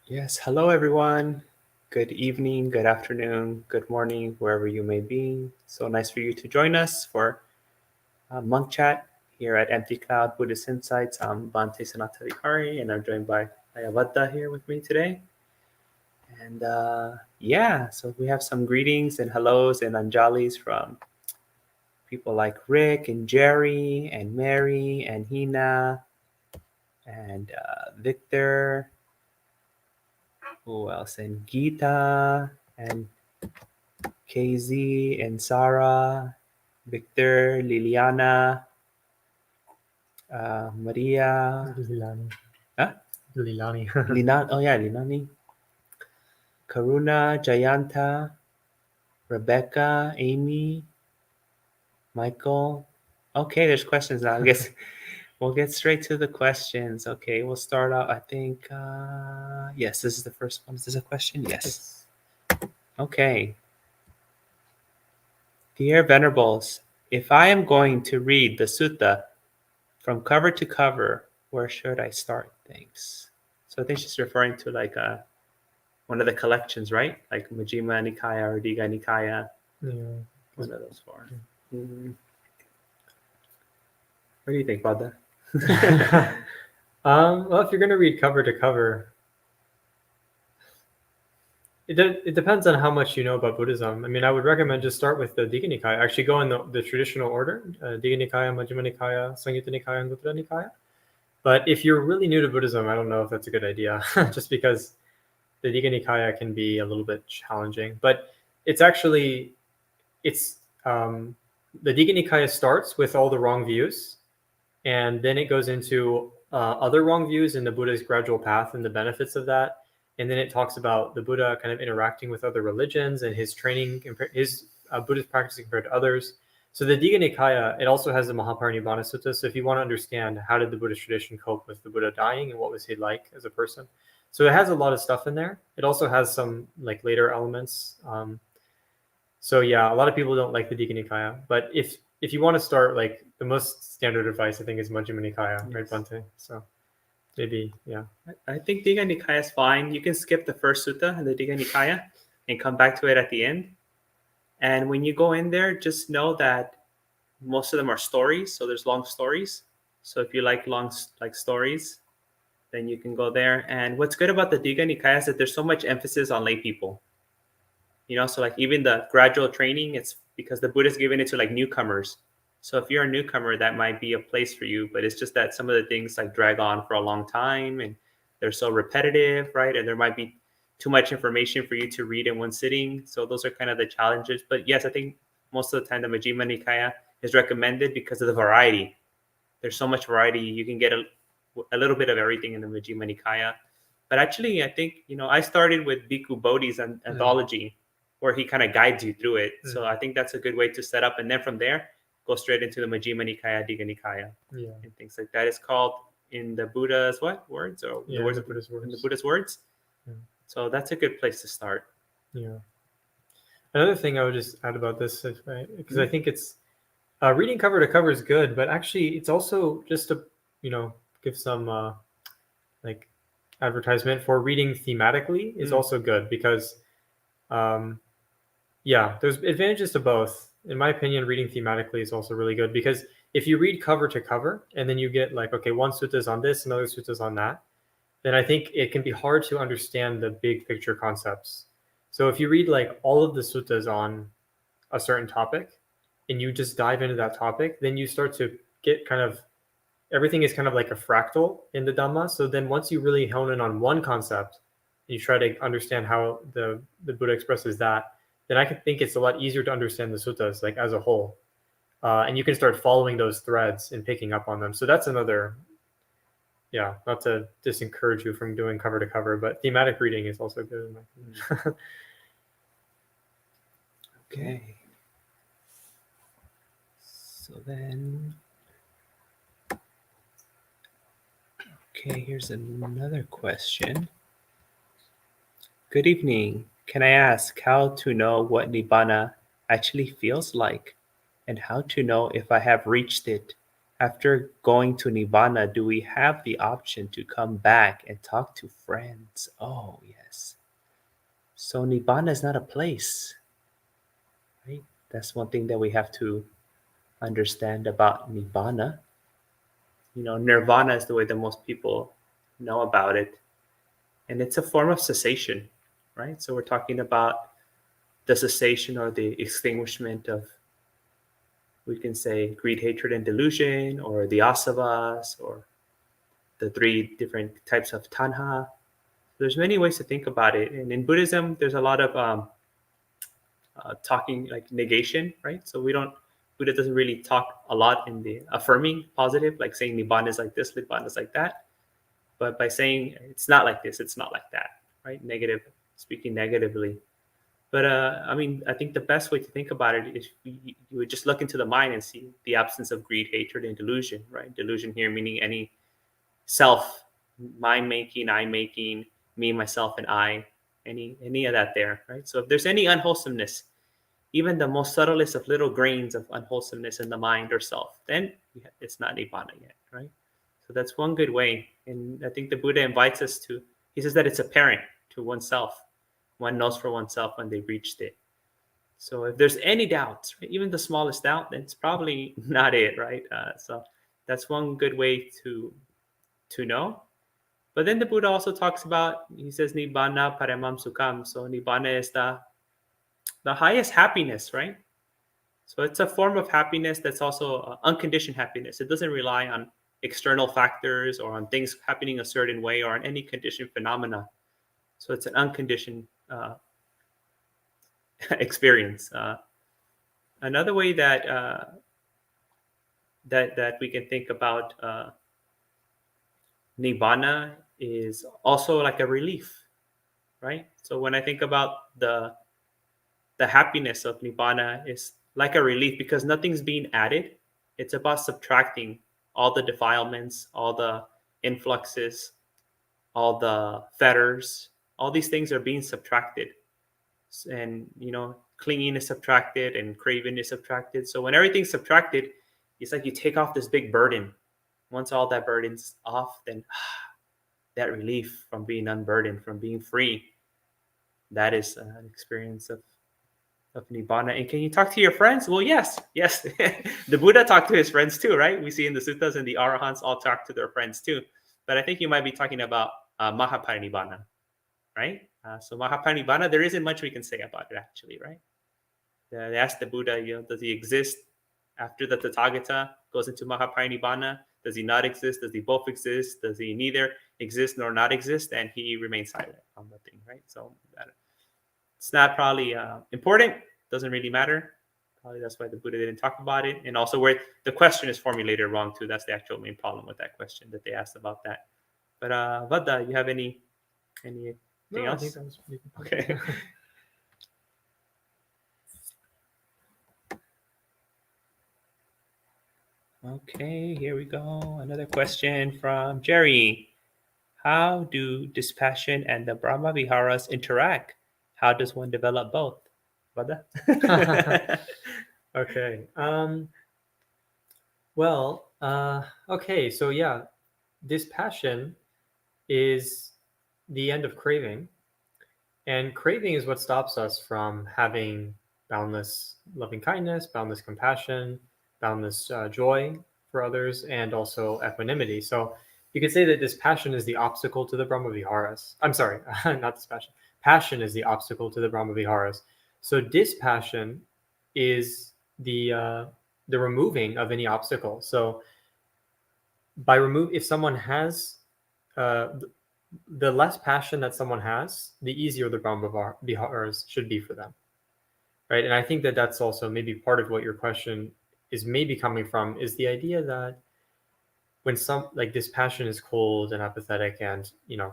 Yes, hello everyone. Good evening, good afternoon, good morning, wherever you may be. So nice for you to join us for Monk Chat here at Empty Cloud Buddhist Insights. I'm Bante Sanatarikari, and I'm joined by Ayavadda here with me today. And so we have some greetings and hellos and anjalis from people like Rick and Jerry and Mary and Hina and Victor. Who else? And Gita and KZ and Sarah, Victor, Liliana, Maria, Lilani. huh? Lilani. Linani, Karuna, Jayanta, Rebecca, Amy, Michael. Okay, there's questions now. I guess we'll get straight to the questions. Okay, we'll start out. I think, yes, this is the first one. Is this a question? Yes. Okay. Dear Venerables, if I am going to read the sutta from cover to cover, where should I start? Thanks. So I think she's referring to like one of the collections, right? Like Majjhima Nikaya or Digha Nikaya. Yeah. One of those four. What do you think about that? Well, if you're going to read cover to cover, it depends on how much you know about Buddhism. I mean, I would recommend just start with the Digha Nikaya. Actually, go in the traditional order: Digha Nikaya, Majjhima Nikaya, Samyutta Nikaya, and Anguttara Nikaya. But if you're really new to Buddhism, I don't know if that's a good idea, just because the Digha Nikaya can be a little bit challenging. But it's actually the Digha Nikaya starts with all the wrong views, and then it goes into other wrong views in the Buddha's gradual path and the benefits of that. And then it talks about the Buddha kind of interacting with other religions and his training, his Buddhist practices compared to others. So the Digha Nikaya, it also has the Mahaparinibbana Sutta. So if you want to understand how did the Buddhist tradition cope with the Buddha dying and what was he like as a person, so it has a lot of stuff in there. It also has some like later elements. So yeah, a lot of people don't like the Digha Nikaya, but if you want to start, like the most standard advice I think is Majjhima Nikaya, right, Yes. Bante? So maybe, yeah. I think Digha Nikaya is fine. You can skip the first sutta in the Digha Nikaya and come back to it at the end. And when you go in there, just know that most of them are stories. So there's long stories. So if you like long like stories, then you can go there. And what's good about the Digha Nikaya is that there's so much emphasis on lay people. So like even the gradual training, it's because the Buddha's given it to like newcomers. So if you're a newcomer, that might be a place for you. But it's just that some of the things like drag on for a long time and they're so repetitive, right? And there might be too much information for you to read in one sitting. So those are kind of the challenges. But yes, I think most of the time the Majjhima Nikaya is recommended because of the variety. There's so much variety. You can get a little bit of everything in the Majjhima Nikaya. But actually, I think, I started with Bhikkhu Bodhi's anthology where he kind of guides you through it. So I think that's a good way to set up. And then from there, go straight into the Majjhima Nikaya, Digha Nikaya, and things like that. It's called in the Buddha's what? Words? Or the words, the Buddha's words. in the Buddha's words. Yeah. So that's a good place to start. Yeah. Another thing I would just add about this, because I think it's reading cover to cover is good, but actually it's also just to give some like advertisement for reading thematically is also good, because there's advantages to both. In my opinion, reading thematically is also really good, because if you read cover to cover and then you get like, okay, one sutta is on this, another sutta is on that, then I think it can be hard to understand the big picture concepts. So if you read like all of the suttas on a certain topic and you just dive into that topic, then you start to get kind of, everything is kind of like a fractal in the Dhamma. So then once you really hone in on one concept and you try to understand how the Buddha expresses that, then I can think it's a lot easier to understand the suttas like as a whole. And you can start following those threads and picking up on them. So that's another, not to discourage you from doing cover to cover, but thematic reading is also good in my opinion. Okay. So then, okay, here's another question. Good evening. Can I ask how to know what Nibbana actually feels like and how to know if I have reached it After going to Nibbana, do we have the option to come back and talk to friends? Oh, yes. So Nibbana is not a place, right? That's one thing that we have to understand about Nibbana. Nirvana is the way that most people know about it. And it's a form of cessation, right? So we're talking about the cessation or the extinguishment of, we can say, greed, hatred, and delusion, or the asavas, or the three different types of tanha. There's many ways to think about it. And in Buddhism, there's a lot of talking like negation, right? So Buddha doesn't really talk a lot in the affirming positive, like saying Nibbana is like this, Nibbana is like that. But by saying it's not like this, it's not like that, right? Negative, speaking negatively. But I think the best way to think about it is you would just look into the mind and see the absence of greed, hatred, and delusion, right? Delusion here meaning any self, mind making, I making, me, myself, and I, any of that there, right? So if there's any unwholesomeness, even the most subtlest of little grains of unwholesomeness in the mind or self, then it's not nibbana yet, right? So that's one good way. And I think the Buddha invites us to, he says that it's apparent to oneself. One knows for oneself when they reached it. So if there's any doubts, right, even the smallest doubt, then it's probably not it, right? So that's one good way to know. But then the Buddha also talks about, he says, Nibbana paramam sukham. So Nibbana is the highest happiness, right? So it's a form of happiness that's also unconditioned happiness. It doesn't rely on external factors or on things happening a certain way or on any conditioned phenomena. So it's an unconditioned experience. Another way that we can think about nibbana is also like a relief, right? So when I think about the happiness of nibbana is like a relief because nothing's being added. It's about subtracting all the defilements, all the influxes, all the fetters. All these things are being subtracted, and clinging is subtracted and craving is subtracted. So when everything's subtracted, it's like you take off this big burden. Once all that burden's off, then that relief from being unburdened, from being free, that is an experience of nibbana. And can you talk to your friends? Well, yes. The Buddha talked to his friends too, right? We see in the suttas, and the arahants all talk to their friends too. But I think you might be talking about mahaparinibbana, right? So mahaparinibbana, there isn't much we can say about it actually, right? They asked the Buddha, does he exist after the Tathagata goes into mahaparinibbana? Does he not exist? Does he both exist? Does he neither exist nor not exist? And he remains silent on the thing, right? So it's not probably important. Doesn't really matter. Probably that's why the Buddha didn't talk about it. And also where the question is formulated wrong too. That's the actual main problem with that question that they asked about that. But Vada, you have anything else? I think that was pretty good. Okay. Okay, here we go. Another question from Jerry. How do dispassion and the Brahma Viharas interact? How does one develop both? Vada? Okay. Well, okay. So yeah, dispassion is the end of craving, and craving is what stops us from having boundless loving kindness, boundless compassion, boundless joy for others, and also equanimity. So you could say that dispassion is the obstacle to the Brahma Viharas. I'm sorry, not dispassion. Passion is the obstacle to the Brahma Viharas. So dispassion is the removing of any obstacle. So if someone has uh, the less passion that someone has, the easier the Brahma Viharas should be for them, right? And I think that that's also maybe part of what your question is maybe coming from, is the idea that when some like dispassion is cold and apathetic, and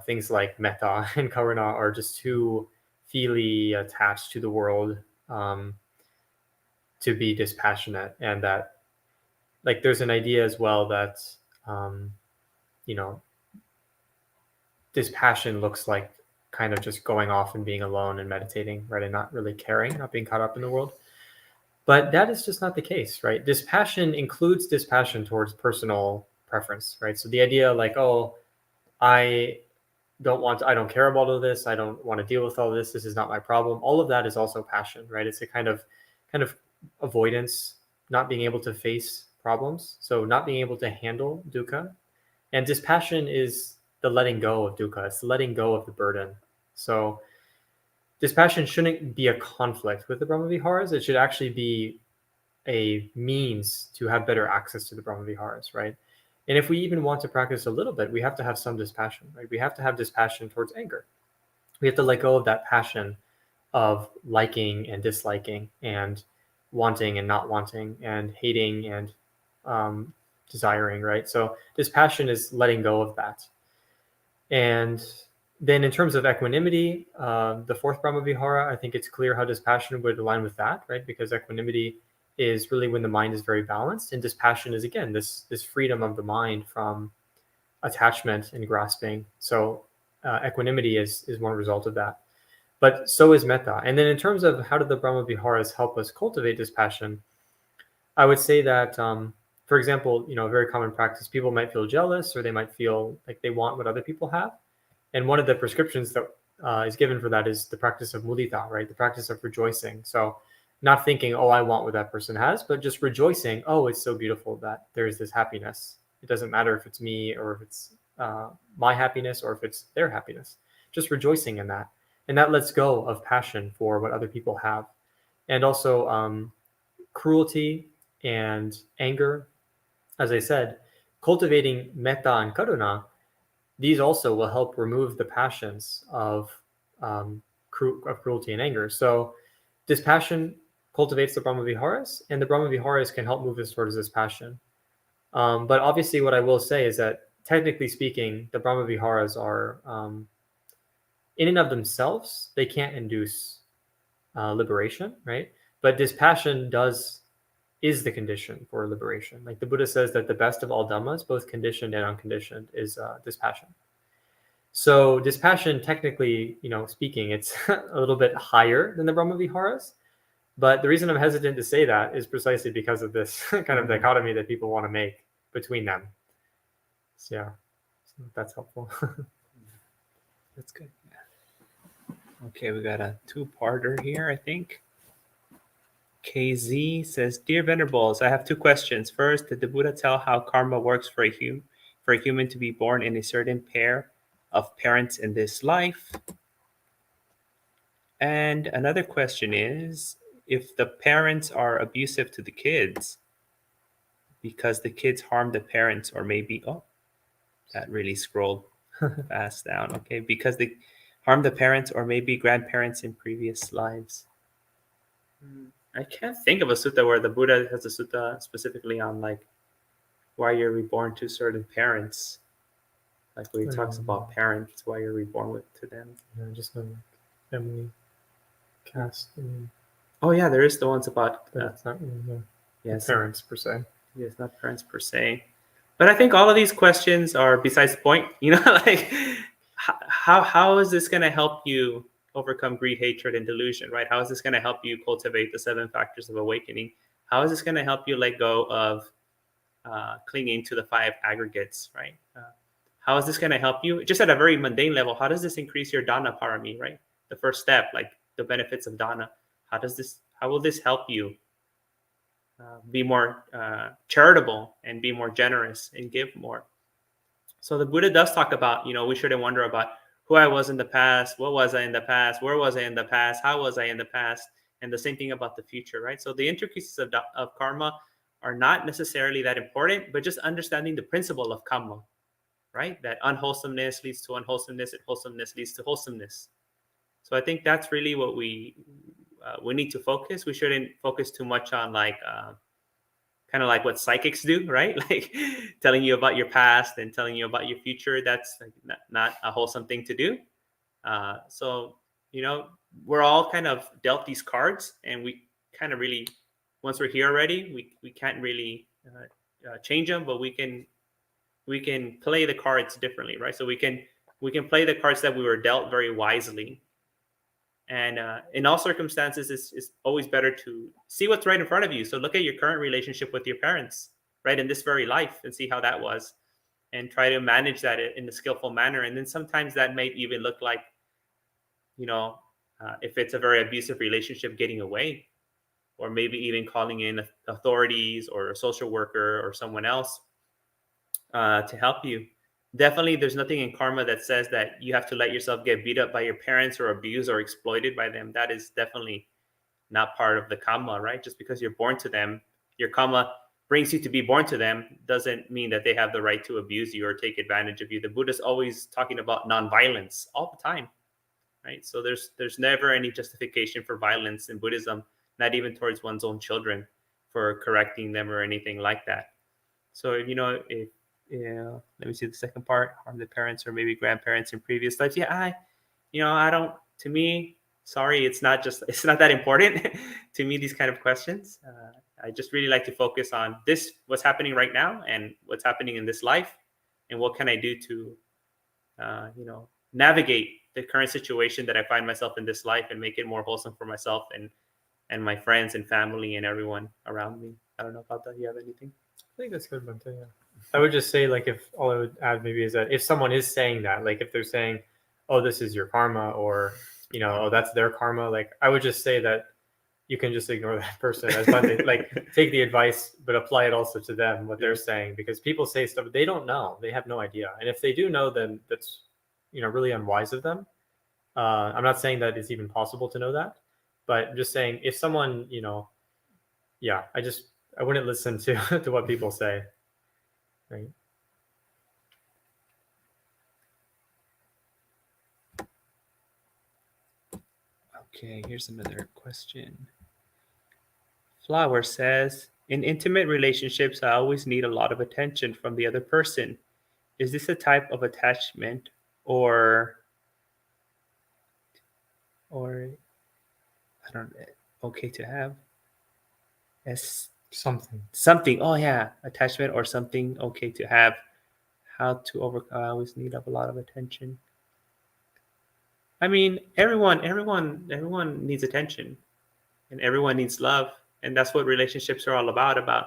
things like metta and karuna are just too feely attached to the world to be dispassionate, and that like there's an idea as well that you know dispassion looks like kind of just going off and being alone and meditating, right, and not really caring, not being caught up in the world. But that is just not the case, right? Dispassion includes dispassion towards personal preference, right? So the idea like, oh, I I don't care about all this. I don't want to deal with all this. This is not my problem. All of that is also passion, right? It's a kind of avoidance, not being able to face problems. So not being able to handle dukkha. And dispassion is the letting go of dukkha. It's letting go of the burden. So dispassion shouldn't be a conflict with the Brahma Viharas. It should actually be a means to have better access to the Brahma Viharas, right? And if we even want to practice a little bit, we have to have some dispassion, right? We have to have dispassion towards anger. We have to let go of that passion of liking and disliking and wanting and not wanting and hating and desiring, right? So dispassion is letting go of that. And then in terms of equanimity, the fourth Brahma Vihara, I think it's clear how dispassion would align with that, right? Because equanimity is really when the mind is very balanced, and dispassion is again this freedom of the mind from attachment and grasping. So equanimity is one result of that. But so is metta. And then in terms of how do the Brahma Viharas help us cultivate dispassion, I would say that, for example, a very common practice, people might feel jealous or they might feel like they want what other people have. And one of the prescriptions that is given for that is the practice of mudita, right? The practice of rejoicing. So not thinking, oh, I want what that person has, but just rejoicing, oh, it's so beautiful that there's this happiness. It doesn't matter if it's me or if it's my happiness or if it's their happiness. Just rejoicing in that. And that lets go of passion for what other people have. And also cruelty and anger. As I said, cultivating metta and karuna, these also will help remove the passions of cruelty and anger. So dispassion cultivates the Brahma Viharas, and the Brahma Viharas can help move us towards this passion. But obviously, what I will say is that technically speaking, the Brahma Viharas are, in and of themselves, they can't induce liberation, right? But dispassion is the condition for liberation. Like the Buddha says that the best of all dhammas, both conditioned and unconditioned, is dispassion. So dispassion, technically, speaking, it's a little bit higher than the Brahma Viharas. But the reason I'm hesitant to say that is precisely because of this kind of dichotomy that people want to make between them. So yeah, so that's helpful. That's good. Yeah. Okay, we got a two-parter here, I think. KZ says, Dear Venerables, I have two questions. First, did the Buddha tell how karma works for a human to be born in a certain pair of parents in this life? And another question is, if the parents are abusive to the kids because the kids harm the parents, or maybe, that really scrolled fast down. Okay, because they harm the parents or maybe grandparents in previous lives. I can't think of a sutta where the Buddha has a sutta specifically on like why you're reborn to certain parents. Like when he talks about parents, why you're reborn to them. Just like family, caste. Oh yeah, there is the ones about it's not really yes, parents per se. Yes, not parents per se. But I think all of these questions are besides the point. Like how is this going to help you overcome greed, hatred, and delusion, right? How is this going to help you cultivate the 7 factors of awakening? How is this going to help you let go of clinging to the 5 aggregates, right? How is this going to help you? Just at a very mundane level, how does this increase your dana parami, right? The first step, like the benefits of dana. How will this help you be more charitable and be more generous and give more? So the Buddha does talk about, we shouldn't wonder about who I was in the past, what was I in the past, where was I in the past, how was I in the past, and the same thing about the future, right? So the intricacies of karma are not necessarily that important, but just understanding the principle of karma, right? That unwholesomeness leads to unwholesomeness, and wholesomeness leads to wholesomeness. So I think that's really what we need to focus. We shouldn't focus too much on kind of like what psychics do, right? Like telling you about your past and telling you about your future. That's not a wholesome thing to do. So, we're all kind of dealt these cards, and we kind of really, once we're here already, we can't really change them, but we can play the cards differently, right? So we can play the cards that we were dealt very wisely. And in all circumstances, it's always better to see what's right in front of you. So look at your current relationship with your parents, right, in this very life, and see how that was, and try to manage that in a skillful manner. And then sometimes that may even look like, you know, if it's a very abusive relationship, getting away, or maybe even calling in authorities or a social worker or someone else to help you. Definitely, there's nothing in karma that says that you have to let yourself get beat up by your parents or abused or exploited by them. That is definitely not part of the karma, right? Just because you're born to them, your karma brings you to be born to them, doesn't mean that they have the right to abuse you or take advantage of you. The Buddha's always talking about nonviolence all the time, right? So there's never any justification for violence in Buddhism, not even towards one's own children, for correcting them or anything like that. So if yeah, let me see the second part: harm the parents or maybe grandparents in previous lives. Yeah, I don't. To me, sorry, it's not that important to me. These kind of questions, I just really like to focus on what's happening right now, and what's happening in this life, and what can I do to, navigate the current situation that I find myself in this life, and make it more wholesome for myself and my friends and family and everyone around me. I don't know about that. You have anything? I think that's good, Bante. Yeah. I would just say, like, if all I would add maybe is that if someone is saying that, like, if they're saying, "Oh, this is your karma," or "Oh, that's their karma," like, I would just say that you can just ignore that person as Bante. Like, take the advice, but apply it also to them what they're saying, because people say stuff they don't know, they have no idea, and if they do know, then that's really unwise of them. I'm not saying that it's even possible to know that, but I'm just saying if someone, yeah, I wouldn't listen to to what people say, right? Okay, here's another question. Flower says, in intimate relationships, I always need a lot of attention from the other person. Is this a type of attachment, or I don't know, okay to have? As Something. something. Oh yeah, attachment or something okay to have. How to overcome? I always need a lot of attention. I mean, everyone needs attention, and everyone needs love, and that's what relationships are all about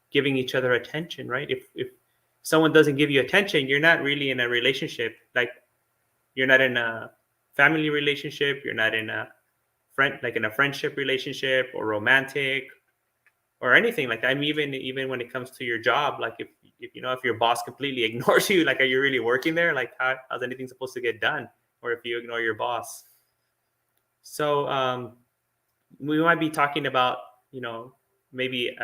giving each other attention, right? If someone doesn't give you attention, you're not really in a relationship. Like, you're not in a family relationship, you're not in a friendship relationship or romantic or anything like that. I mean, even when it comes to your job, like if your boss completely ignores you, like, are you really working there? Like, how's anything supposed to get done? Or if you ignore your boss. So we might be talking about, maybe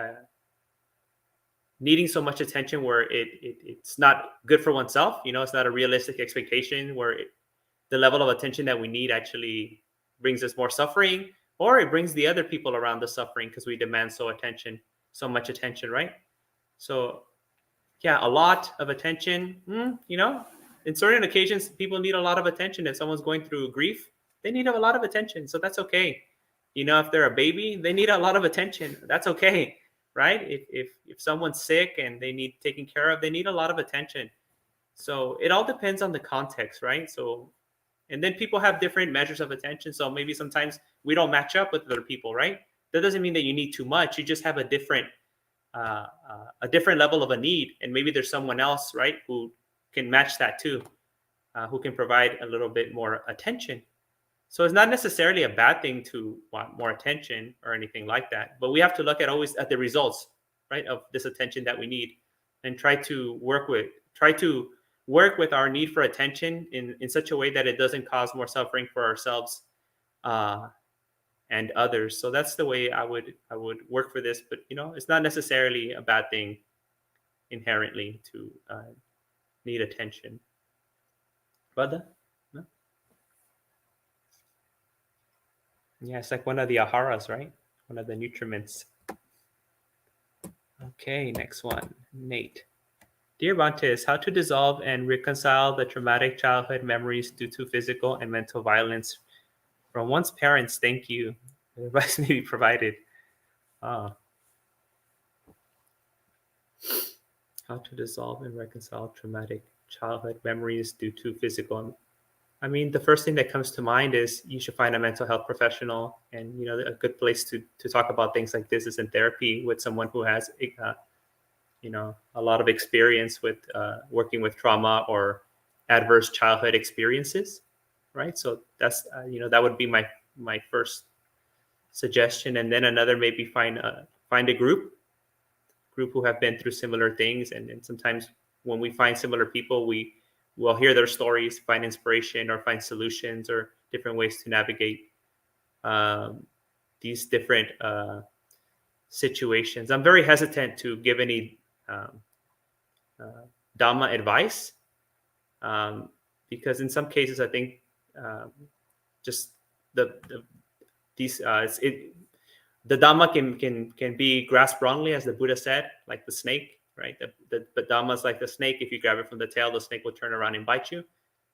needing so much attention where it's not good for oneself. It's not a realistic expectation where the level of attention that we need actually brings us more suffering, or it brings the other people around the suffering because we demand so much attention, right? So yeah, a lot of attention. In certain occasions, people need a lot of attention. If someone's going through grief, they need a lot of attention. So that's okay. If they're a baby, they need a lot of attention. That's okay, right? If someone's sick and they need taken care of, they need a lot of attention. So it all depends on the context, right? So, and then people have different measures of attention. So maybe sometimes we don't match up with other people, right? That doesn't mean that you need too much. You just have a different level of a need, and maybe there's someone else, right, who can match that too, who can provide a little bit more attention. So it's not necessarily a bad thing to want more attention or anything like that, but we have to look at always at the results, right, of this attention that we need, and try to work with our need for attention in such a way that it doesn't cause more suffering for ourselves uh, and others. So that's the way I would work for this. But it's not necessarily a bad thing inherently to need attention. But no? Yeah, it's like one of the aharas, right? One of the nutriments. Okay, next one, Nate. Dear Bantes, how to dissolve and reconcile the traumatic childhood memories due to physical and mental violence from one's parents? Thank you. Advice may be provided. Ah, how to dissolve and reconcile traumatic childhood memories due to physical. I mean, the first thing that comes to mind is you should find a mental health professional, and a good place to talk about things like this is in therapy with someone who has a lot of experience with working with trauma or adverse childhood experiences, right? So that's that would be my first suggestion, and then another, maybe find a group who have been through similar things, and sometimes when we find similar people, we will hear their stories, find inspiration, or find solutions or different ways to navigate these different situations. I'm very hesitant to give any Dhamma advice, because in some cases I think just these the Dhamma can be grasped wrongly, as the Buddha said, like the snake, right? The Dhamma is like the snake. If you grab it from the tail, the snake will turn around and bite you.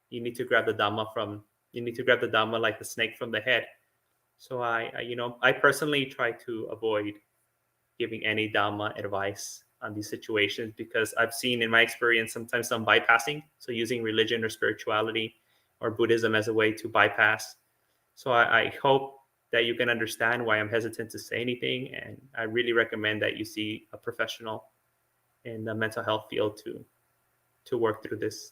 You need to grab the Dhamma like the snake from the head. So I personally try to avoid giving any Dhamma advice on these situations, because I've seen in my experience sometimes some bypassing, so using religion or spirituality or Buddhism as a way to bypass. So I hope that you can understand why I'm hesitant to say anything, and I really recommend that you see a professional in the mental health field to work through this.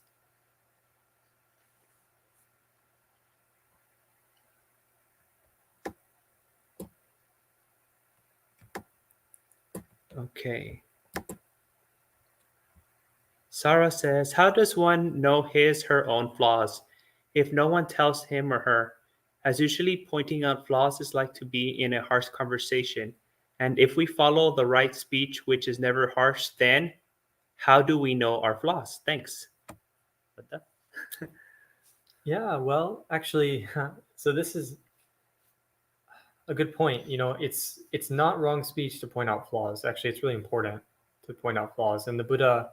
Okay. Sarah says, how does one know her own flaws if no one tells him or her? As usually pointing out flaws is like to be in a harsh conversation. And if we follow the right speech, which is never harsh, then how do we know our flaws? Thanks. Yeah, well, actually, so this is a good point. It's not wrong speech to point out flaws. Actually, it's really important to point out flaws. And the Buddha,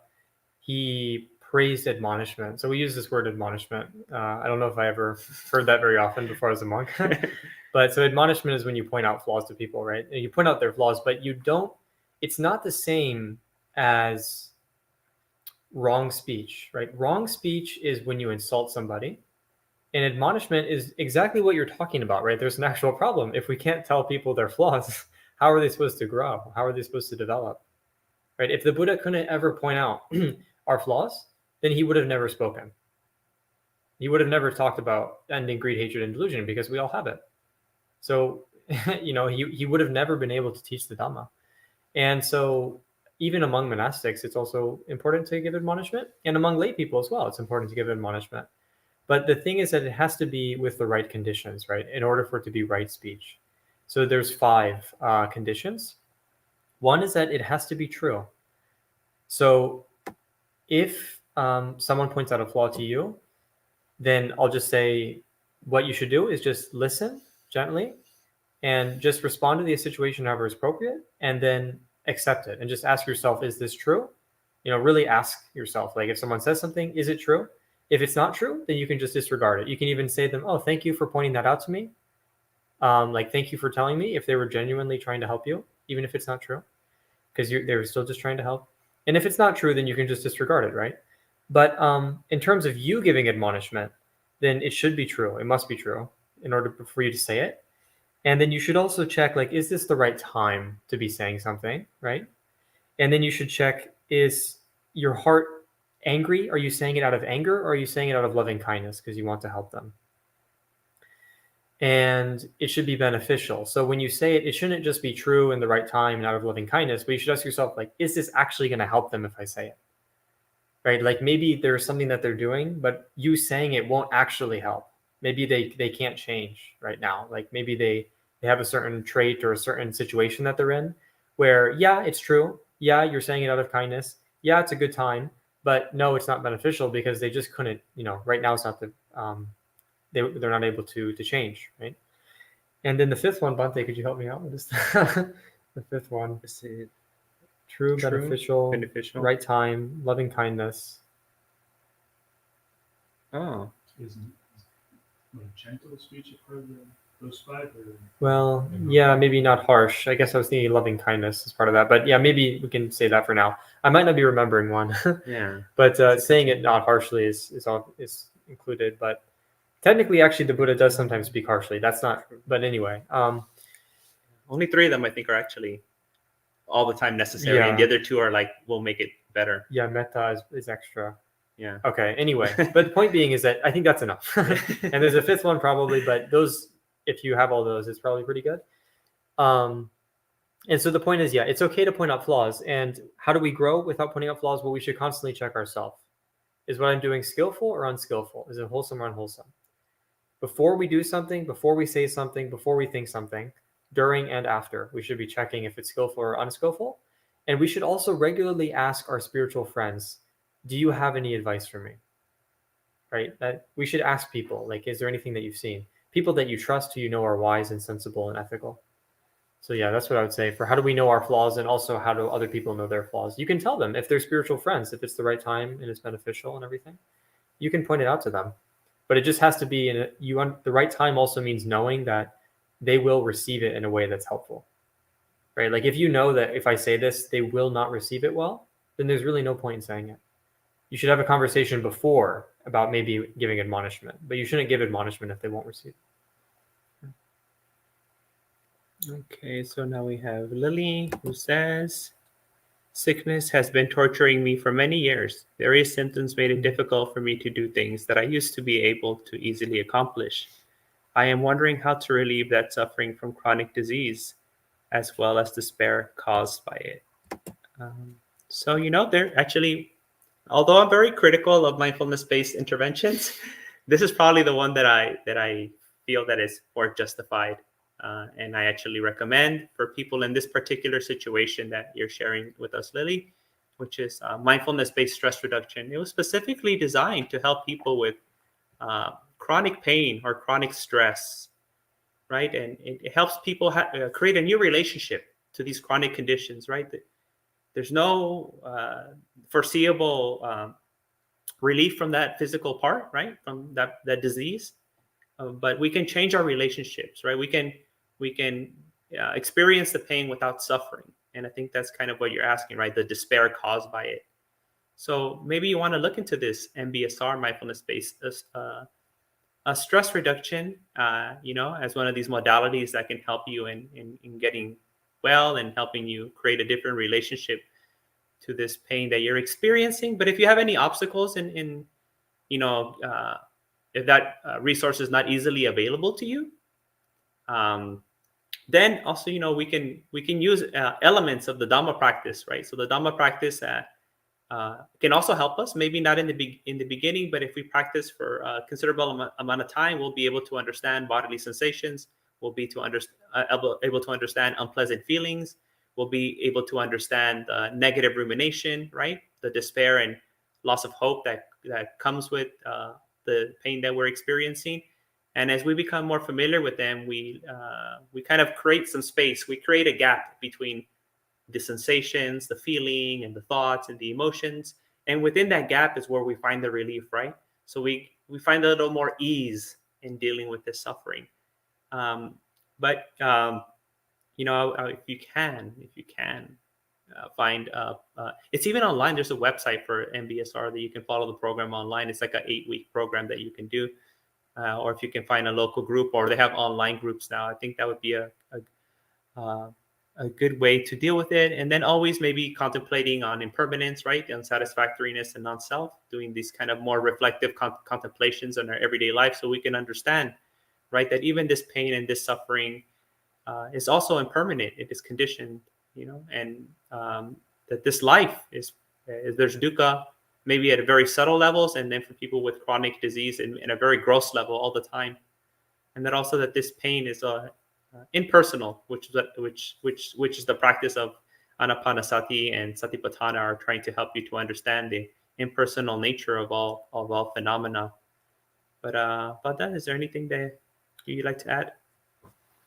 he praised admonishment. So we use this word admonishment. I don't know if I ever heard that very often before I was a monk. But so admonishment is when you point out flaws to people, right? You point out their flaws, but it's not the same as wrong speech, right? Wrong speech is when you insult somebody. And admonishment is exactly what you're talking about, right? There's an actual problem. If we can't tell people their flaws, how are they supposed to grow? How are they supposed to develop? Right? If the Buddha couldn't ever point out our flaws, then he would have never spoken. He would have never talked about ending greed, hatred, and delusion, because we all have it. So, he would have never been able to teach the Dhamma. And so even among monastics, it's also important to give admonishment. And among lay people as well, it's important to give admonishment. But the thing is that it has to be with the right conditions, right? In order for it to be right speech. So there's 5 conditions. One is that it has to be true. So if someone points out a flaw to you, then I'll just say what you should do is just listen gently and just respond to the situation however is appropriate, and then accept it and just ask yourself, is this true? Really ask yourself, like, if someone says something, is it true? If it's not true, then you can just disregard it. You can even say to them, oh, thank you for pointing that out to me. Thank you for telling me, if they were genuinely trying to help you, even if it's not true, because they were still just trying to help. And if it's not true, then you can just disregard it, right? But in terms of you giving admonishment, then it should be true. It must be true in order for you to say it. And then you should also check, like, is this the right time to be saying something, right? And then you should check, is your heart angry? Are you saying it out of anger, or are you saying it out of loving kindness because you want to help them? And it should be beneficial. So when you say it, it shouldn't just be true in the right time and out of loving kindness, but you should ask yourself, like, is this actually going to help them if I say it? Right? Like, maybe there's something that they're doing, but you saying it won't actually help. Maybe they can't change right now. Like, maybe they have a certain trait or a certain situation that they're in where, yeah, it's true. Yeah, you're saying it out of kindness. Yeah, it's a good time, but no, it's not beneficial because they just couldn't, right now it's not they're not able to change, right? And then the 5th one, Bante, could you help me out with this? The 5th one. True, beneficial, right time, loving kindness. Oh. Isn't gentle speech a part of those 5? Well, yeah, maybe not harsh. I guess I was thinking loving kindness as part of that. But yeah, maybe we can say that for now. I might not be remembering one. Yeah. But saying it not harshly is included. But Technically, actually, the Buddha does sometimes speak harshly. That's not, but anyway. Only 3 of them, I think, are actually all the time necessary, and the Yeah. other 2 are like, we'll make it better. Yeah, metta is extra. Yeah. Okay, anyway. But the point being is that I think that's enough. And there's a 5th one probably, but those, if you have all those, it's probably pretty good. And so the point is, yeah, it's okay to point out flaws. And how do we grow without pointing out flaws? Well, we should constantly check ourselves. Is what I'm doing skillful or unskillful? Is it wholesome or unwholesome? Before we do something, before we say something, before we think something, during and after, we should be checking if it's skillful or unskillful. And we should also regularly ask our spiritual friends, do you have any advice for me? Right? That we should ask people, like, is there anything that you've seen? People that you trust, who you know are wise and sensible and ethical. So yeah, that's what I would say for how do we know our flaws, and also how do other people know their flaws. You can tell them if they're spiritual friends, if it's the right time and it's beneficial and everything. You can point it out to them. But it just has to be the right time also means knowing that they will receive it in a way that's helpful. Right? Like if you know that if I say this, they will not receive it well, then there's really no point in saying it. You should have a conversation before about maybe giving admonishment, but you shouldn't give admonishment if they won't receive. Okay, so now we have Lily, who says, sickness has been torturing me for many years. Various symptoms made it difficult for me to do things that I used to be able to easily accomplish. I am wondering how to relieve that suffering from chronic disease, as well as despair caused by it. So, there actually, although I'm very critical of mindfulness-based interventions, this is probably the one that I feel that is more justified. And I actually recommend for people in this particular situation that you're sharing with us, Lily, which is mindfulness-based stress reduction. It was specifically designed to help people with chronic pain or chronic stress, right? And it helps people create a new relationship to these chronic conditions, right? There's no foreseeable relief from that physical part, right? From that disease. But we can change our relationships, right? We can experience the pain without suffering. And I think that's kind of what you're asking, right? The despair caused by it. So maybe you want to look into this MBSR, mindfulness-based stress reduction, as one of these modalities that can help you in getting well and helping you create a different relationship to this pain that you're experiencing. But if you have any obstacles if that resource is not easily available to you, then also we can use elements of the Dhamma practice, right? So the Dhamma practice can also help us. Maybe not in the beginning, but if we practice for a considerable amount of time, we'll be able to understand bodily sensations. We'll be able to understand unpleasant feelings. We'll be able to understand negative rumination, right? The despair and loss of hope that comes with the pain that we're experiencing. And as we become more familiar with them, we kind of create some space. We create a gap between the sensations, the feeling, and the thoughts and the emotions. And within that gap is where we find the relief, right? So we find a little more ease in dealing with this suffering. But if you can find it's even online. There's a website for MBSR that you can follow the program online. It's like an 8-week program that you can do, or if you can find a local group, or they have online groups now. I think that would be a good way to deal with it. And then always maybe contemplating on impermanence, right? The unsatisfactoriness and non-self, doing these kind of more reflective contemplations on our everyday life, so we can understand, right, that even this pain and this suffering is also impermanent. It is conditioned, and that this life is there's dukkha, maybe at very subtle levels, and then for people with chronic disease in a very gross level all the time. And that also that this pain is impersonal, which is the practice of Anapanasati and Satipatthana are trying to help you to understand the impersonal nature of all phenomena. But about that, is there anything that you'd like to add?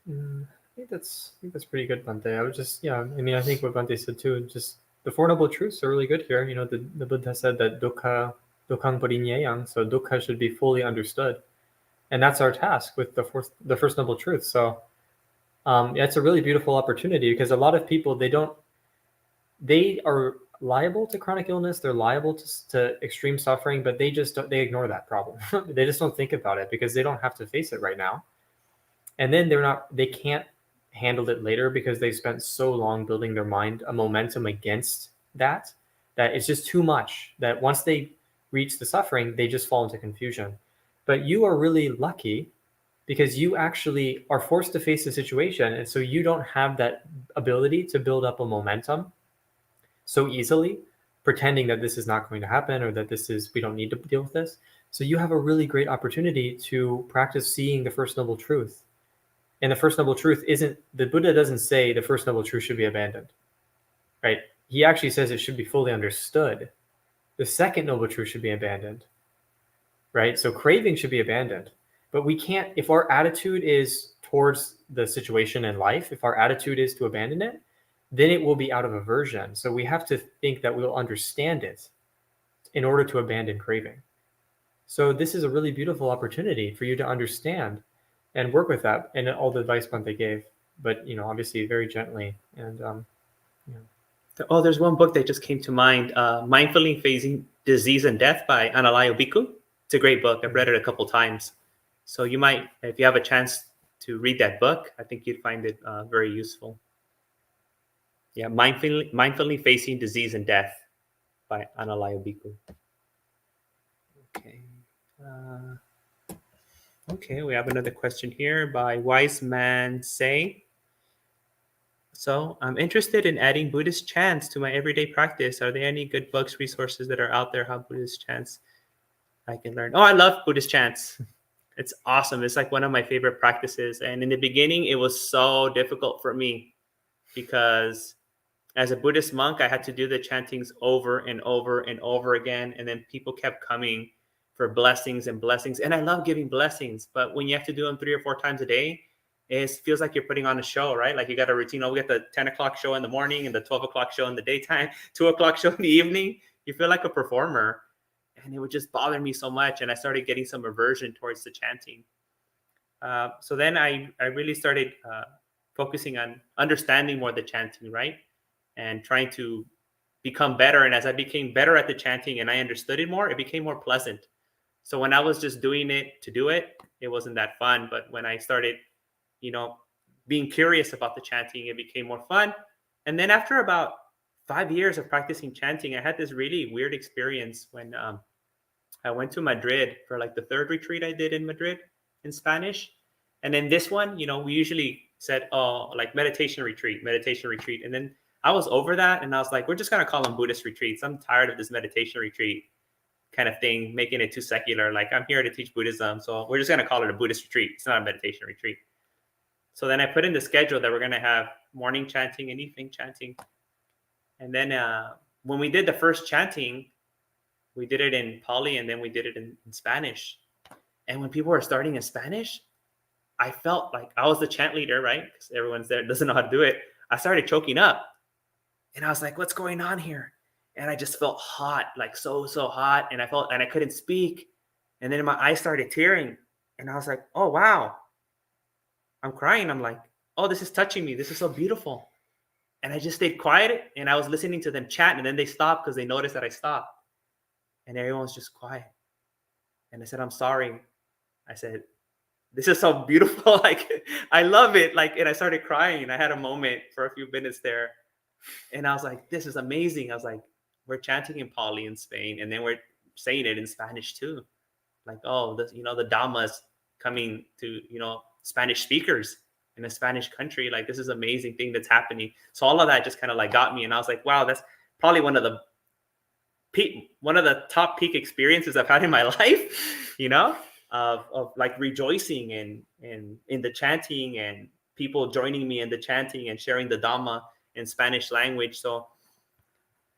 I think that's pretty good, Bante. I think what Bante said too, just the Four Noble Truths are really good here. The Buddha said that dukkang parinyayang, so dukkha should be fully understood. And that's our task with the First Noble Truth. So it's a really beautiful opportunity, because a lot of people, they are liable to chronic illness, they're liable to extreme suffering, but they ignore that problem. They just don't think about it because they don't have to face it right now. And then they can't handle it later because they've spent so long building their mind a momentum against that it's just too much, that once they reach the suffering, they just fall into confusion. But you are really lucky because you actually are forced to face the situation. And so you don't have that ability to build up a momentum so easily, pretending that this is not going to happen or that we don't need to deal with this. So you have a really great opportunity to practice seeing the First Noble Truth. And the First Noble Truth the Buddha doesn't say the First Noble Truth should be abandoned, right? He actually says it should be fully understood. The Second Noble Truth should be abandoned, right? So craving should be abandoned. But we can't, if our attitude is towards the situation in life, if our attitude is to abandon it, then it will be out of aversion. So we have to think that we'll understand it in order to abandon craving. So this is a really beautiful opportunity for you to understand and work with that and all the advice Bhante gave, but obviously very gently. And Oh, there's one book that just came to mind, Mindfully Facing Disease and Death by Analayo Bhikkhu. It's a great book. I've read it a couple times. So you might, if you have a chance to read that book, I think you'd find it very useful. Yeah, Mindfully Facing Disease and Death by Analayo Bhikkhu. Okay. Okay, we have another question here by Wise Man Say. So I'm interested in adding Buddhist chants to my everyday practice. Are there any good books, resources that are out there, how Buddhist chants I can learn? Oh, I love Buddhist chants. It's awesome. It's like one of my favorite practices. And in the beginning, it was so difficult for me because as a Buddhist monk, I had to do the chantings over and over and over again. And then people kept coming for blessings and blessings. And I love giving blessings. But when you have to do them 3 or 4 times a day, it feels like you're putting on a show, right? Like you got a routine. Oh, we got the 10 o'clock show in the morning and the 12 o'clock show in the daytime, 2 o'clock show in the evening. You feel like a performer. And it would just bother me so much. And I started getting some aversion towards the chanting. So then I really started focusing on understanding more the chanting, right? And trying to become better. And as I became better at the chanting and I understood it more, it became more pleasant. So when I was just doing it to do it, it wasn't that fun. But when I started, being curious about the chanting, it became more fun. And then after about 5 years of practicing chanting, I had this really weird experience when I went to Madrid for like the 3rd retreat I did in Madrid in Spanish. And then this one, we usually said, oh, like meditation retreat. And then I was over that and I was like, we're just going to call them Buddhist retreats. I'm tired of this meditation retreat kind of thing, making it too secular. Like I'm here to teach Buddhism. So we're just going to call it a Buddhist retreat. It's not a meditation retreat. So then I put in the schedule that we're going to have morning chanting and evening chanting. And then when we did the first chanting, we did it in Pali and then we did it in Spanish. And when people were starting in Spanish, I felt like I was the chant leader, right? Because everyone's there doesn't know how to do it. I started choking up. And I was like, what's going on here? And I just felt hot, like so hot. And I couldn't speak. And then my eyes started tearing. And I was like, oh, wow. I'm crying. I'm like, oh, this is touching me. This is so beautiful. And I just stayed quiet and I was listening to them chant. And then they stopped because they noticed that I stopped. And everyone was just quiet. And I said, I'm sorry. I said, this is so beautiful. Like, I love it. Like, and I started crying and I had a moment for a few minutes there. And I was like, this is amazing. I was like, we're chanting in Pali in Spain. And then we're saying it in Spanish too. Like, oh, the Dhamma's coming to, Spanish speakers in a Spanish country. Like, this is an amazing thing that's happening. So all of that just kind of like got me. And I was like, wow, that's probably one of the top peak experiences I've had in my life, of like rejoicing in the chanting and people joining me in the chanting and sharing the Dhamma in Spanish language. So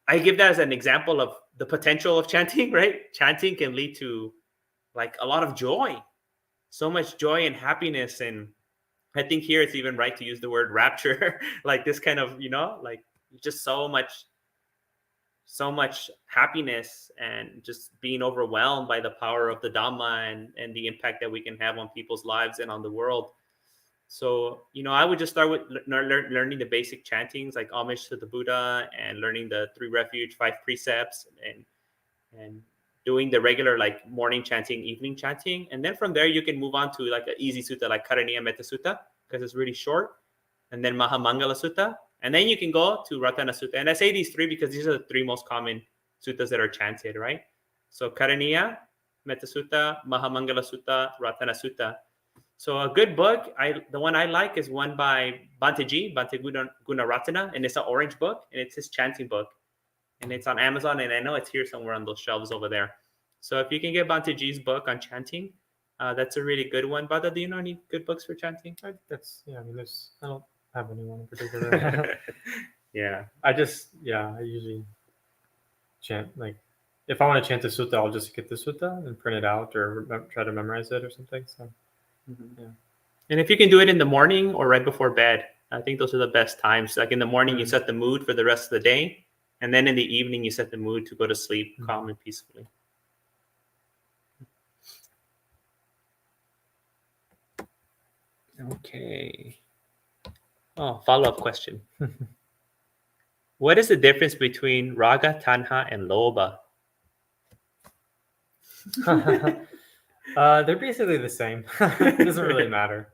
I give that as an example of the potential of chanting, right? Chanting can lead to like a lot of joy, so much joy and happiness. And I think here it's even right to use the word rapture, like this kind of, like just so much happiness and just being overwhelmed by the power of the Dhamma and the impact that we can have on people's lives and on the world. So, I would just start with learning the basic chantings like homage to the Buddha and learning the 3 refuge, 5 precepts, and doing the regular like morning chanting, evening chanting. And then from there, you can move on to like an easy sutta like Karaniya Metta Sutta because it's really short. And then Mahamangala Sutta. And then you can go to Ratana Sutta. And I say these 3 because these are the 3 most common suttas that are chanted, right? So Karaniya Metta Sutta, Mahamangala Sutta, Ratana Sutta. So a good book, the one I like is one by Bante Gunaratana, and it's an orange book, and it's his chanting book. And it's on Amazon, and I know it's here somewhere on those shelves over there. So if you can get Banteji's book on chanting, that's a really good one. Bada, do you know any good books for chanting? I don't have anyone in particular. Yeah. I usually chant, like, if I want to chant the sutta, I'll just get the sutta and print it out or try to memorize it or something. So, yeah. And if you can do it in the morning or right before bed, I think those are the best times. Like in the morning, you set the mood for the rest of the day. And then in the evening, you set the mood to go to sleep calm and peacefully. Okay. Oh, follow-up question. What is the difference between raga, tanha, and lobha? They're basically the same. It doesn't really matter.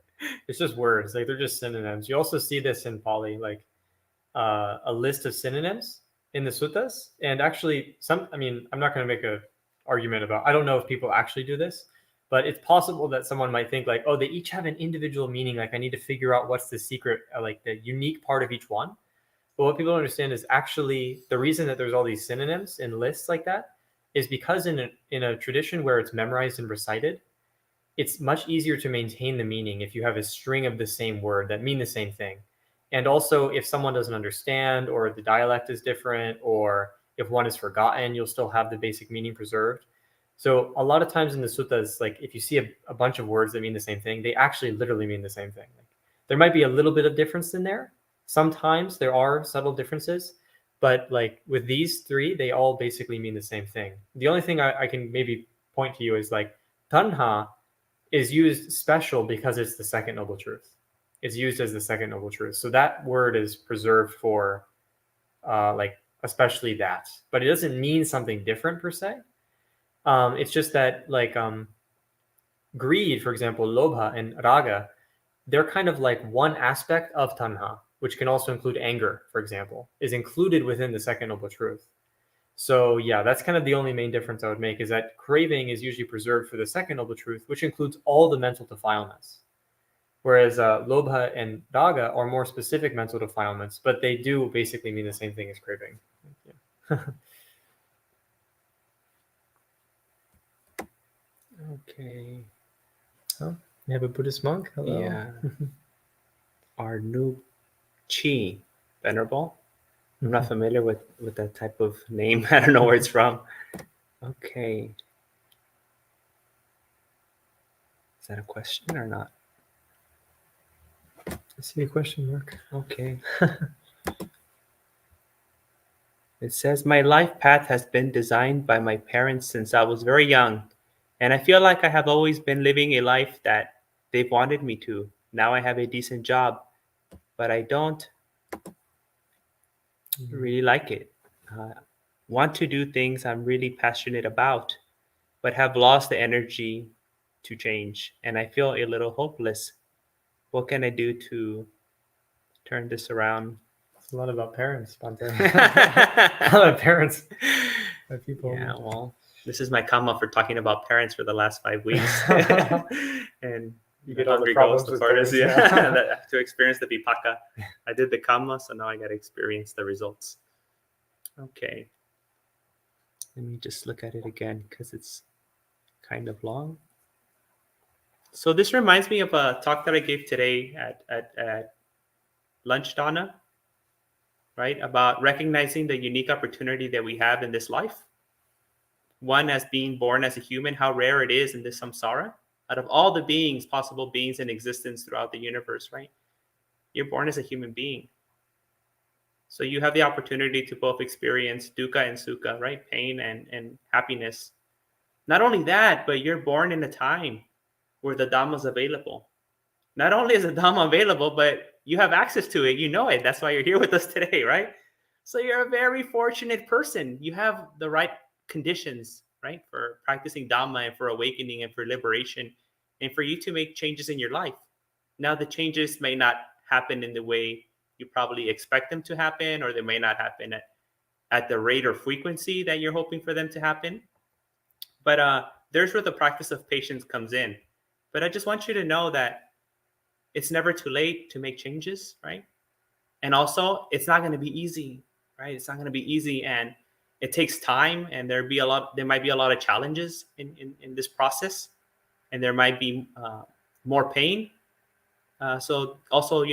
It's just words. Like, they're just synonyms. You also see this in Pali, like a list of synonyms in the suttas. And actually, I'm not going to make an argument about, I don't know if people actually do this, but it's possible that someone might think like, oh, they each have an individual meaning. Like, I need to figure out what's the secret, like the unique part of each one. But what people don't understand is actually the reason that there's all these synonyms in lists like that is because in a tradition where it's memorized and recited, it's much easier to maintain the meaning if you have a string of the same word that mean the same thing. And also, if someone doesn't understand, or the dialect is different, or if one is forgotten, you'll still have the basic meaning preserved. So a lot of times in the suttas, like if you see a bunch of words that mean the same thing, they actually literally mean the same thing. Like, there might be a little bit of difference in there. Sometimes there are subtle differences, but like with these 3, they all basically mean the same thing. The only thing I can maybe point to you is like tanha is used special because it's the second noble truth. It's used as the second noble truth. So that word is preserved for like especially that, but it doesn't mean something different per se. It's just that like greed, for example, lobha and raga, they're kind of like one aspect of tanha, which can also include anger, for example, is included within the second noble truth. So yeah, that's kind of the only main difference I would make, is that craving is usually preserved for the second noble truth, which includes all the mental defilements. Whereas lobha and raga are more specific mental defilements, but they do basically mean the same thing as craving. Yeah. Okay. Oh, we have a Buddhist monk. Hello. Yeah. Arnu Chi, Venerable. I'm not familiar with that type of name. I don't know where it's from. Okay. Is that a question or not? I see a question mark. Okay. It says, my life path has been designed by my parents since I was very young, and I feel like I have always been living a life that they've wanted me to. Now I have a decent job, but I don't really like it. Want to do things I'm really passionate about, but have lost the energy to change, and I feel a little hopeless. What can I do to turn this around? It's a lot about parents, Bante. A lot of parents. People. Yeah, well, this is my karma for talking about parents for the last 5 weeks. And you get all the problems with parents, to experience the vipaka. I did the karma, so now I got to experience the results. Okay. Let me just look at it again because it's kind of long. So this reminds me of a talk that I gave today at lunch, Donna, right? About recognizing the unique opportunity that we have in this life. One, as being born as a human, how rare it is in this samsara. Out of all the possible beings in existence throughout the universe, right? You're born as a human being. So you have the opportunity to both experience dukkha and sukha, right? Pain and happiness. Not only that, but you're born in a time where the Dhamma is available. Not only is the Dhamma available, but you have access to it. You know it. That's why you're here with us today, right? So you're a very fortunate person. You have the right conditions, right, for practicing Dhamma and for awakening and for liberation and for you to make changes in your life. Now, the changes may not happen in the way you probably expect them to happen, or they may not happen at the rate or frequency that you're hoping for them to happen. But there's where the practice of patience comes in. But I just want you to know that it's never too late to make changes, right? And also, it's not going to be easy, right? It's not going to be easy, and it takes time, and there might be a lot of challenges in this process, and there might be more pain. So also,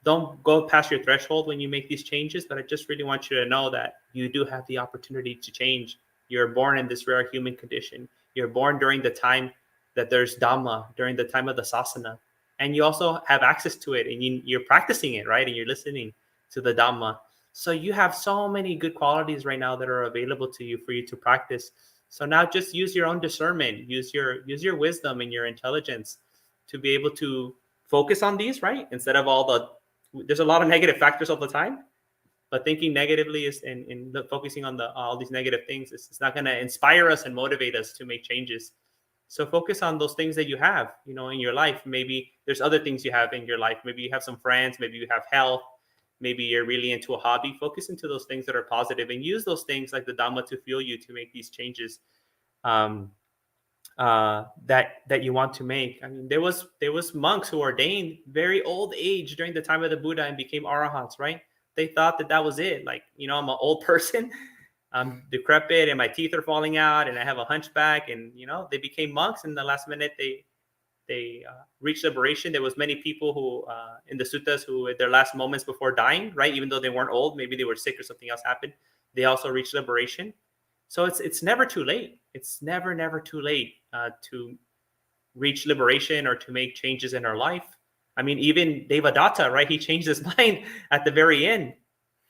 don't go past your threshold when you make these changes. But I just really want you to know that you do have the opportunity to change. You're born in this rare human condition. You're born during the time that there's Dhamma, during the time of the sasana. And you also have access to it, and you're practicing it, right? And you're listening to the Dhamma. So you have so many good qualities right now that are available to you for you to practice. So now just use your own discernment, use your wisdom and your intelligence to be able to focus on these, right? Instead of there's a lot of negative factors all the time, but thinking negatively is in focusing on all these negative things, it's not going to inspire us and motivate us to make changes. So focus on those things that you have, in your life. Maybe there's other things you have in your life. Maybe you have some friends, maybe you have health, maybe you're really into a hobby. Focus into those things that are positive and use those things like the Dhamma to fuel you to make these changes. That you want to make. I mean, there was monks who ordained very old age during the time of the Buddha and became arahants, right? They thought that was it. Like, I'm an old person, I'm decrepit, and my teeth are falling out, and I have a hunchback, and they became monks. In the last minute, they reached liberation. There was many people who in the suttas who at their last moments before dying, right, even though they weren't old, maybe they were sick or something else happened, they also reached liberation. So it's never too late. It's never too late to reach liberation or to make changes in our life. I mean, even Devadatta, right? He changed his mind at the very end,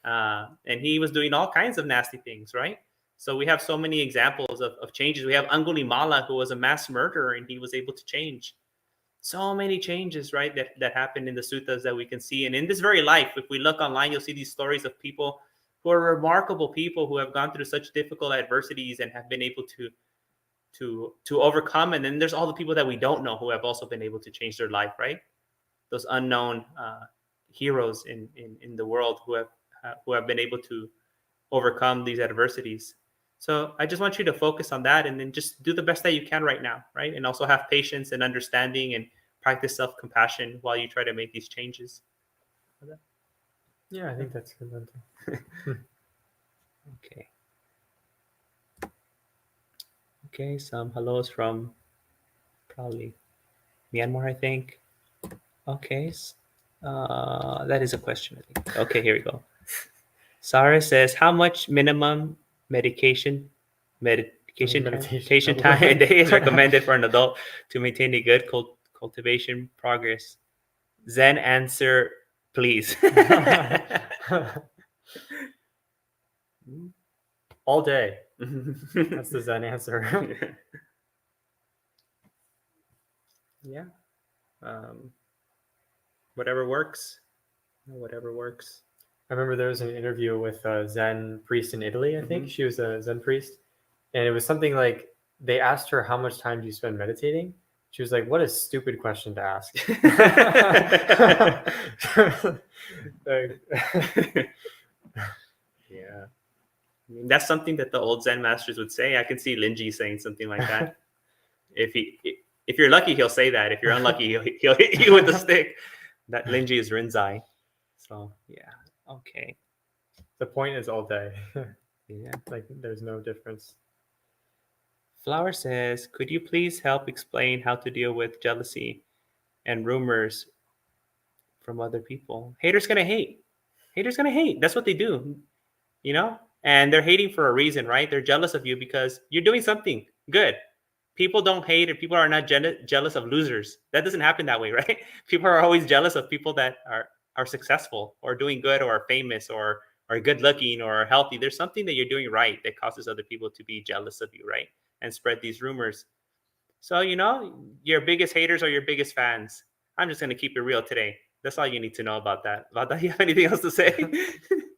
and he was doing all kinds of nasty things, right? So we have so many examples of changes. We have Angulimala, who was a mass murderer, and he was able to change. So many changes, right, that happened in the suttas that we can see. And in this very life, if we look online, you'll see these stories of people who are remarkable people who have gone through such difficult adversities and have been able to overcome. And then there's all the people that we don't know who have also been able to change their life, right? Those unknown heroes in the world who have been able to overcome these adversities. So I just want you to focus on that, and then just do the best that you can right now, right? And also have patience and understanding and practice self-compassion while you try to make these changes. Yeah, I think that's good. Okay, some hellos from probably Myanmar, I think. Okay, that is a question, I think. Okay, here we go. Sarah says, how much minimum meditation time a day is recommended for an adult to maintain a good cultivation progress? Zen answer, please. All day. That's the Zen answer. Yeah. Whatever works. I remember there was an interview with a Zen priest in Italy, I think. She was a Zen priest. And it was something like, they asked her, how much time do you spend meditating? She was like, what a stupid question to ask. Yeah. I mean, that's something that the old Zen masters would say. I can see Linji saying something like that. If you're lucky, he'll say that. If you're unlucky, he'll hit you with a stick. That Linji is Rinzai. So yeah. Okay. The point is all day. Yeah. Like, there's no difference. Flower says, could you please help explain how to deal with jealousy and rumors from other people? Haters gonna hate. That's what they do, and they're hating for a reason, right? They're jealous of you because you're doing something good. People don't hate, or people are not jealous of losers. That doesn't happen that way, right? People are always jealous of people that are successful or doing good or are famous or are good looking or are healthy. There's something that you're doing right that causes other people to be jealous of you, right? And spread these rumors. So, your biggest haters are your biggest fans. I'm just going to keep it real today. That's all you need to know about that. About that, you have anything else to say?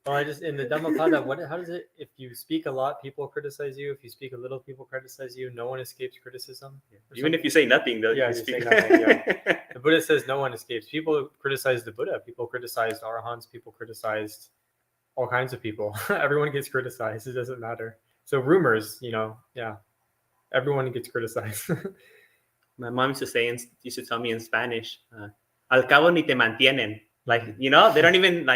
Well, I just in the Dhammapada, how does it? If you speak a lot, people criticize you. If you speak a little, people criticize you. No one escapes criticism. Even if you say nothing, though, Yeah, you you speak. say nothing, yeah. The Buddha says no one escapes. People criticized the Buddha. People criticized arahants. People criticized all kinds of people. Everyone gets criticized. It doesn't matter. So rumors, yeah, everyone gets criticized. My mom used to tell me in Spanish, "Al cabo ni te mantienen." Like, they don't even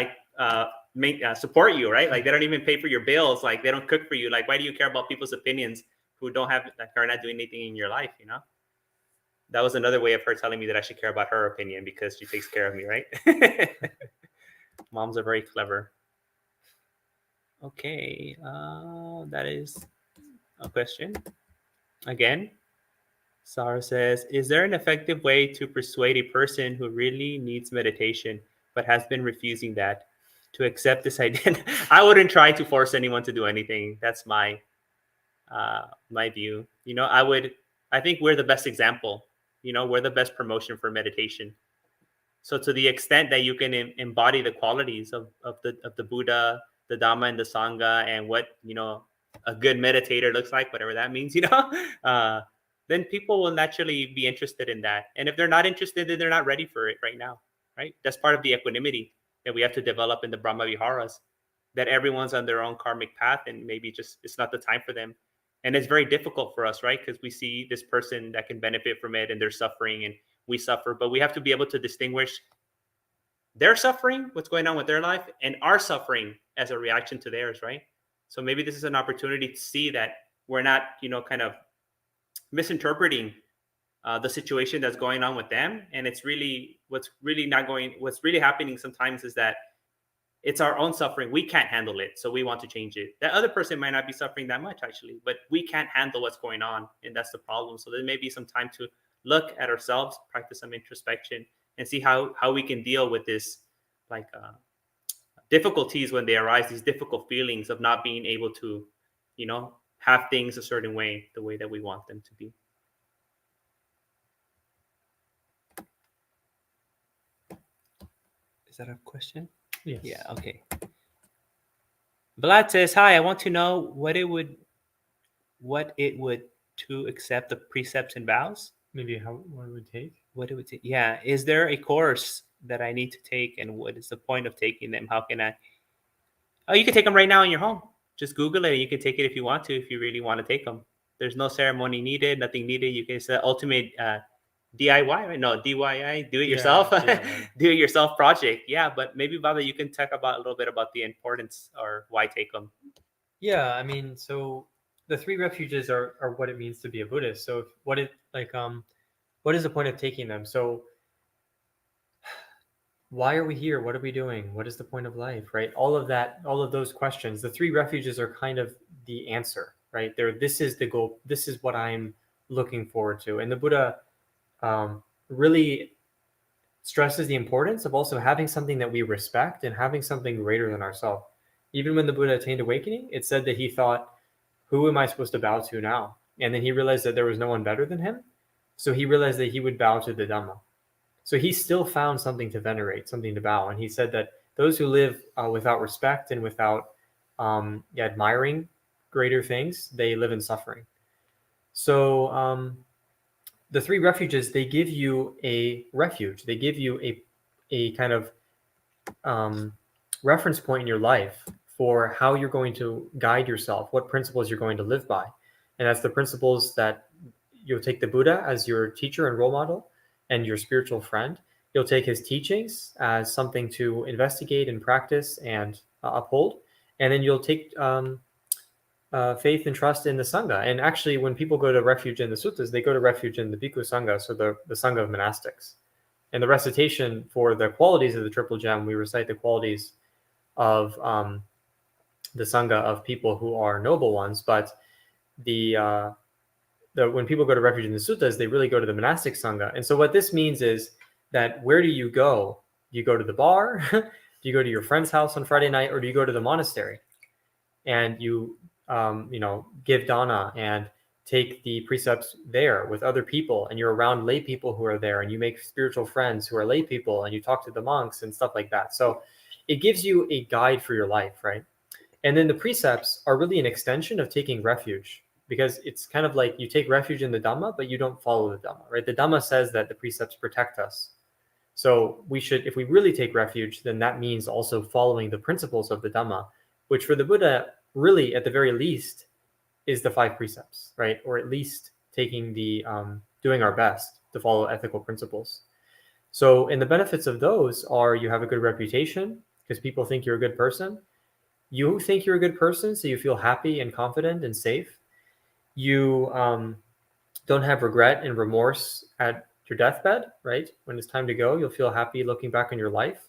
support you, right? Like, they don't even pay for your bills. Like, they don't cook for you. Like, why do you care about people's opinions who are not doing anything in your life? That was another way of her telling me that I should care about her opinion because she takes care of me, right? Moms are very clever. Okay, that is a question. Again, Sarah says, is there an effective way to persuade a person who really needs meditation but has been refusing that to accept this idea? I wouldn't try to force anyone to do anything. That's my view. I think we're the best example. We're the best promotion for meditation. So to the extent that you can embody the qualities of the Buddha, the Dhamma, and the Sangha, and what a good meditator looks like, whatever that means, then people will naturally be interested in that. And if they're not interested, then they're not ready for it right now, right? That's part of the equanimity that we have to develop in the Brahma Viharas, that everyone's on their own karmic path, and maybe just it's not the time for them. And it's very difficult for us, right? Because we see this person that can benefit from it and they're suffering and we suffer, but we have to be able to distinguish their suffering, what's going on with their life, and our suffering as a reaction to theirs, right? So maybe this is an opportunity to see that we're not, kind of misinterpreting the situation that's going on with them. And it's really, what's really happening sometimes is that it's our own suffering. We can't handle it. So we want to change it. That other person might not be suffering that much, actually, but we can't handle what's going on. And that's the problem. So there may be some time to look at ourselves, practice some introspection, and see how we can deal with this, difficulties when they arise, these difficult feelings of not being able to, have things a certain way, the way that we want them to be. Is that a question? Yes. Yeah, okay. Vlad says, hi, I want to know what it would to accept the precepts and vows. Maybe what it would take. What it would take. Yeah. Is there a course that I need to take, and what is the point of taking them? How can I? Oh, you can take them right now in your home. Just Google it. And you can take it if you want to, if you really want to take them. There's no ceremony needed, nothing needed. You can. It's the ultimate DIY, right? No, DIY, do it yourself. Do it yourself project. Yeah, but maybe Baba, you can talk about a little bit about the importance or why take them. Yeah, I mean, so the three refuges are what it means to be a Buddhist. So what is the point of taking them? So why are we here? What are we doing? What is the point of life, right? All of those questions. The three refuges are kind of the answer, right? This is the goal. This is what I'm looking forward to. And the Buddha really stresses the importance of also having something that we respect and having something greater than ourselves. Even when the Buddha attained awakening, it said that he thought, who am I supposed to bow to now? And then he realized that there was no one better than him. So he realized that he would bow to the Dhamma. So he still found something to venerate, something to bow. And he said that those who live without respect and without admiring greater things, they live in suffering. So the three refuges, they give you a refuge. They give you a kind of reference point in your life for how you're going to guide yourself, what principles you're going to live by. And that's the principles that you'll take the Buddha as your teacher and role model and your spiritual friend. You'll take his teachings as something to investigate and practice and uphold. And then you'll take faith and trust in the Sangha. And actually, when people go to refuge in the suttas, they go to refuge in the Bhikkhu Sangha, so the Sangha of monastics. And the recitation for the qualities of the Triple Gem, we recite the qualities of the Sangha of people who are noble ones. But when people go to refuge in the suttas, they really go to the monastic Sangha. And so what this means is that where do you go? Do you go to the bar? Do you go to your friend's house on Friday night? Or do you go to the monastery? And you give dana and take the precepts there with other people, and you're around lay people who are there, and you make spiritual friends who are lay people, and you talk to the monks and stuff like that. So it gives you a guide for your life, right? And then the precepts are really an extension of taking refuge, because it's kind of like you take refuge in the Dhamma, but you don't follow the Dhamma, right? The Dhamma says that the precepts protect us. So we should, if we really take refuge, then that means also following the principles of the Dhamma, which for the Buddha, really at the very least, is the 5 precepts, right? Or at least taking the, doing our best to follow ethical principles. So, and the benefits of those are you have a good reputation because people think you're a good person. You think you're a good person, so you feel happy and confident and safe. You don't have regret and remorse at your deathbed, right? When it's time to go, you'll feel happy looking back on your life.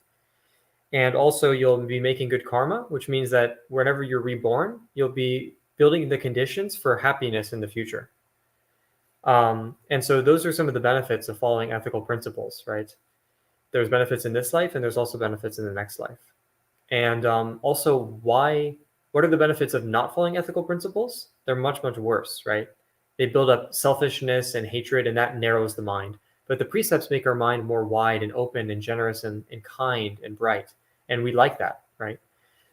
And also you'll be making good karma, which means that whenever you're reborn, you'll be building the conditions for happiness in the future. And so those are some of the benefits of following ethical principles, right? There's benefits in this life, and there's also benefits in the next life. And also, what are the benefits of not following ethical principles? They're much, much worse, right? They build up selfishness and hatred, and that narrows the mind. But the precepts make our mind more wide and open and generous and kind and bright. And we like that, right?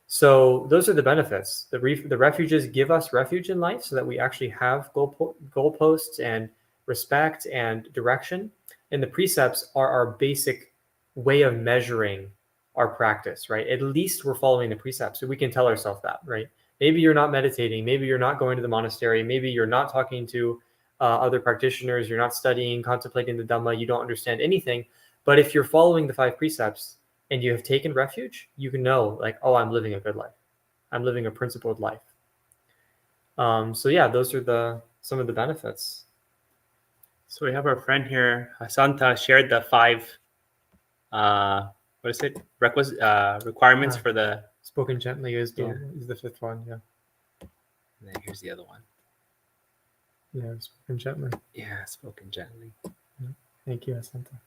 So those are the benefits. The refuges give us refuge in life so that we actually have goalposts and respect and direction. And the precepts are our basic way of measuring our practice, right? At least we're following the precepts. So we can tell ourselves that, right? Maybe you're not meditating. Maybe you're not going to the monastery. Maybe you're not talking to other practitioners. You're not studying, contemplating the Dhamma. You don't understand anything. But if you're following the 5 precepts and you have taken refuge, you can know, like, oh, I'm living a good life. I'm living a principled life. So yeah, those are some of the benefits. So we have our friend here, Hasanta, shared the 5 what is it? Requirements for the. Spoken gently is the 5th one. Yeah. And then here's the other one. Yeah, spoken gently. Yeah, spoken gently. Yeah. Thank you, Asanta.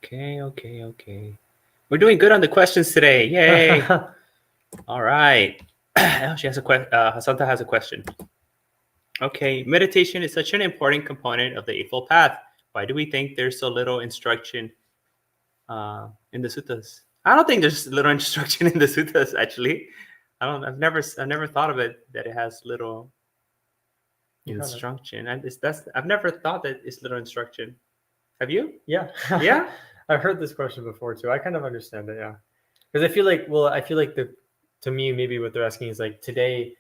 Okay. We're doing good on the questions today. Yay! All right. She has a question. Hasanta has a question. Okay, meditation is such an important component of the Eightfold Path. Why do we think there's so little instruction in the suttas? I don't think there's little instruction in the suttas. Actually, I've never thought of it that it has little instruction. I've never thought that it's little instruction. Have you? Yeah. Yeah. I've heard this question before too. I kind of understand it. Yeah, because I feel like to me, maybe what they're asking is like today,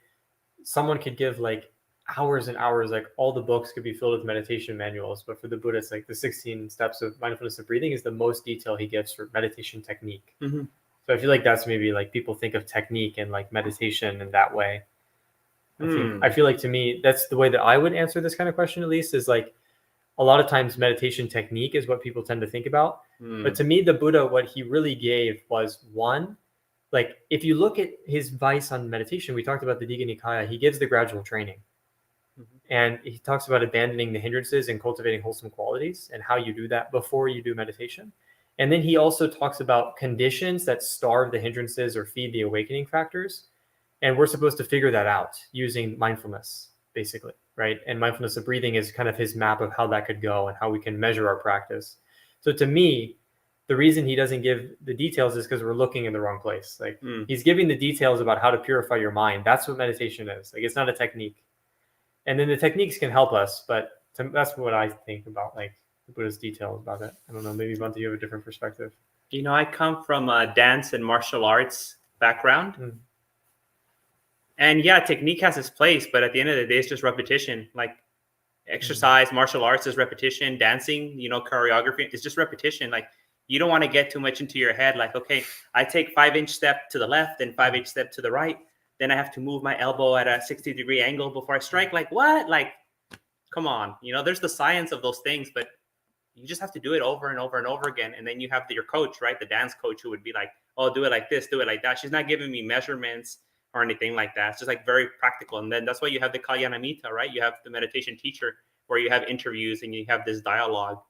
someone could give like hours and hours, like all the books could be filled with meditation manuals, but for the Buddha, it's like the 16 steps of mindfulness of breathing is the most detail he gives for meditation technique. Mm-hmm. So I feel like that's maybe like people think of technique and like meditation in that way. I feel like to me, that's the way that I would answer this kind of question, at least, is like a lot of times meditation technique is what people tend to think about. But to me, the Buddha, what he really gave was one, like if you look at his advice on meditation, we talked about the Digha Nikaya, he gives the gradual training. And he talks about abandoning the hindrances and cultivating wholesome qualities and how you do that before you do meditation. And then he also talks about conditions that starve the hindrances or feed the awakening factors. And we're supposed to figure that out using mindfulness, basically, right? And mindfulness of breathing is kind of his map of how that could go and how we can measure our practice. So to me, the reason he doesn't give the details is because we're looking in the wrong place. Like he's giving the details about how to purify your mind. That's what meditation is. Like it's not a technique. And then the techniques can help us, but that's what I think about, like the Buddha's details about it. I don't know, maybe Bhante, you have a different perspective. You know, I come from a dance and martial arts background. And yeah, technique has its place, but at the end of the day, it's just repetition. Like exercise, martial arts is repetition. Dancing, choreography, it's just repetition. Like you don't want to get too much into your head. Like, okay, I take 5-inch step to the left and 5-inch step to the right. Then I have to move my elbow at a 60-degree angle before I strike. Like what? Like, come on. There's the science of those things, but you just have to do it over and over and over again. And then you have your coach, right? The dance coach who would be like, oh, do it like this, do it like that. She's not giving me measurements or anything like that. It's just like very practical. And then that's why you have the Kalyanamitta, right? You have the meditation teacher where you have interviews and you have this dialogue.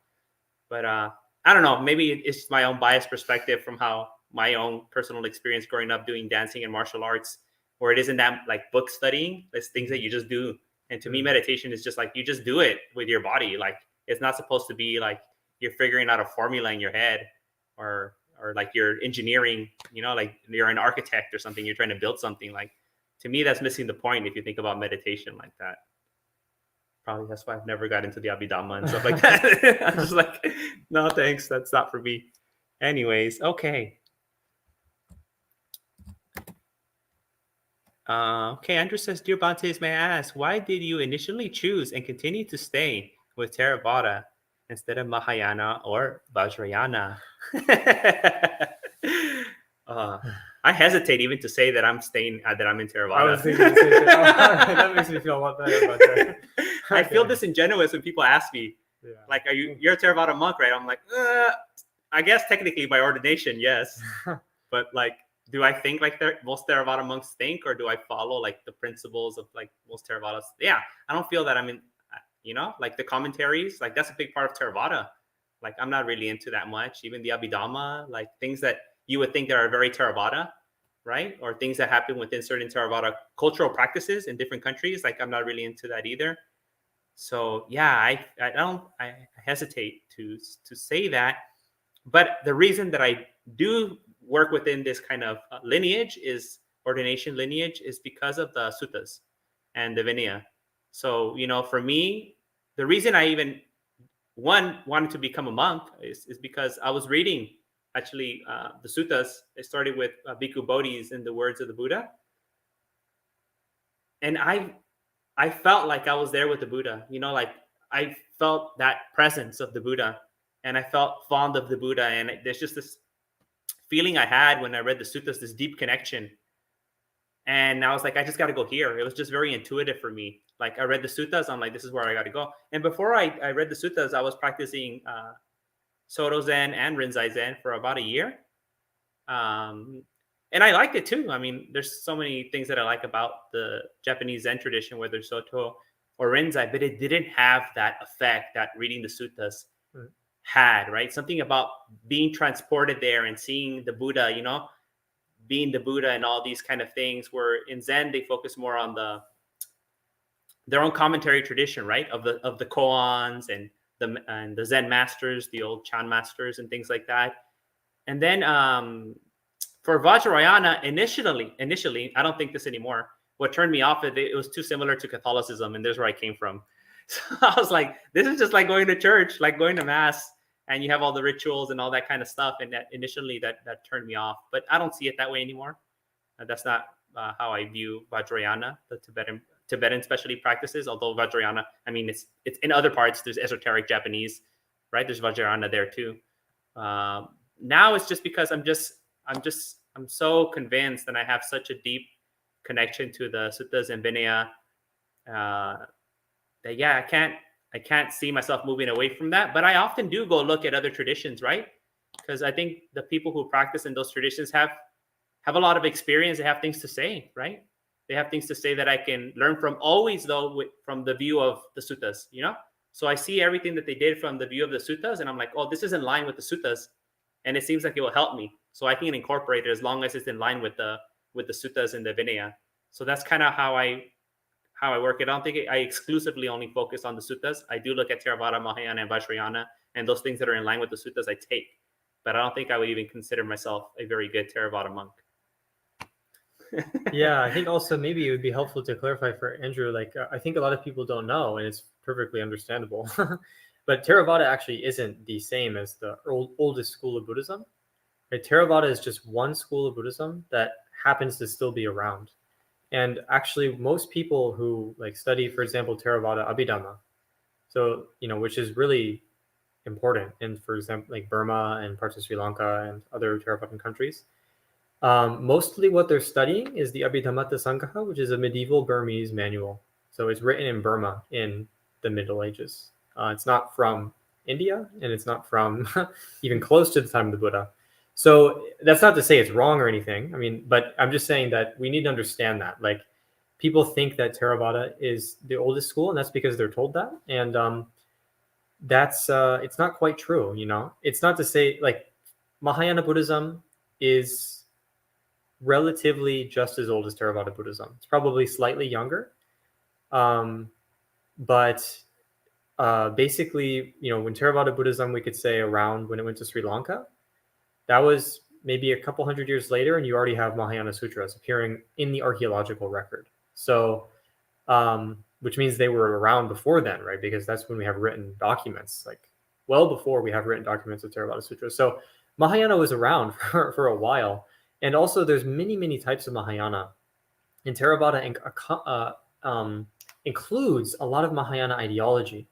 But I don't know, maybe it's my own biased perspective from how my own personal experience growing up doing dancing and martial arts, where it isn't that like book studying. It's things that you just do And to me, meditation is just like you just do it with your body. Like it's not supposed to be like you're figuring out a formula in your head, or like you're engineering, like you're an architect or something. You're trying to build something. Like to me, that's missing the point if you think about meditation like that. Probably that's why I've never got into the Abhidhamma and stuff like that. I'm just like, no, thanks. That's not for me. Anyways, okay. Okay, Andrew says, Dear Bhantes, may I ask, why did you initially choose and continue to stay with Theravada instead of Mahayana or Vajrayana? I hesitate even to say that I'm staying, that I'm in Theravada. I was thinking the same thing. That makes me feel a lot better about that. I feel disingenuous when people ask me, like, you're a Theravada monk, right? I'm like, I guess technically by ordination, yes. But like, do I think like most Theravada monks think, or do I follow like the principles of like most Theravadas? Yeah, I don't feel that I'm in, like the commentaries, like that's a big part of Theravada. Like I'm not really into that much. Even the Abhidhamma, like things that you would think that are very Theravada, right? Or things that happen within certain Theravada cultural practices in different countries. Like I'm not really into that either. So yeah, I hesitate to say that. But the reason that I do work within this kind of lineage is ordination lineage is because of the suttas and the Vinaya. So, for me, the reason I even wanted to become a monk is because I was reading actually the suttas. It started with Bhikkhu Bodhis and the words of the Buddha. And I felt like I was there with the Buddha, like I felt that presence of the Buddha, and I felt fond of the Buddha. And there's just this feeling I had when I read the suttas, this deep connection. And I was like, I just got to go here. It was just very intuitive for me. Like I read the suttas, I'm like, this is where I got to go. And before I read the suttas, I was practicing Soto Zen and Rinzai Zen for about a year. And I liked it too. I mean, there's so many things that I like about the Japanese Zen tradition, whether Soto or Rinzai, but it didn't have that effect that reading the suttas had, right? Something about being transported there and seeing the Buddha, being the Buddha and all these kind of things, where in Zen, they focus more on their own commentary tradition, right? Of the koans and the Zen masters, the old chant masters and things like that. And then for Vajrayana, initially, I don't think this anymore. What turned me off, it was too similar to Catholicism, and there's where I came from. So I was like, this is just like going to church, like going to mass, and you have all the rituals and all that kind of stuff. And that initially that turned me off, but I don't see it that way anymore. That's not how I view Vajrayana, the Tibetan specialty practices. Although Vajrayana, I mean, it's in other parts. There's esoteric Japanese, right? There's Vajrayana there too. Now it's just because I'm so convinced, and I have such a deep connection to the suttas and Vinaya that yeah, I can't see myself moving away from that. But I often do go look at other traditions, right? Because I think the people who practice in those traditions have a lot of experience. They have things to say, right? They have things to say that I can learn from. Always though, from the view of the suttas, So I see everything that they did from the view of the suttas, and I'm like, oh, this is in line with the suttas, and it seems like it will help me. So I can incorporate it as long as it's in line with the suttas and the Vinaya. So that's kind of how I work it. I don't think I exclusively only focus on the suttas. I do look at Theravada, Mahayana, and Vajrayana, and those things that are in line with the suttas I take. But I don't think I would even consider myself a very good Theravada monk. Yeah, I think also maybe it would be helpful to clarify for Andrew, like I think a lot of people don't know, and it's perfectly understandable. But Theravada actually isn't the same as the oldest school of Buddhism. Right? Theravada is just one school of Buddhism that happens to still be around. And actually, most people who like study, for example, Theravada Abhidhamma, so which is really important in, for example, like Burma and parts of Sri Lanka and other Theravadan countries. Mostly what they're studying is the Abhidhammata Sangaha, which is a medieval Burmese manual. So it's written in Burma in the Middle Ages. It's not from India, and it's not from even close to the time of the Buddha. So that's not to say it's wrong or anything. I mean, but I'm just saying that we need to understand that. Like, people think that Theravada is the oldest school, and that's because they're told that. And that's it's not quite true. It's not to say like Mahayana Buddhism is relatively just as old as Theravada Buddhism. It's probably slightly younger. But basically, when Theravada Buddhism, we could say around when it went to Sri Lanka, that was maybe a couple hundred years later, and you already have Mahayana Sutras appearing in the archaeological record. So, which means they were around before then, right? Because that's when we have written documents, like well before we have written documents of Theravada Sutras. So Mahayana was around for a while. And also there's many, many types of Mahayana. And Theravada includes a lot of Mahayana ideology,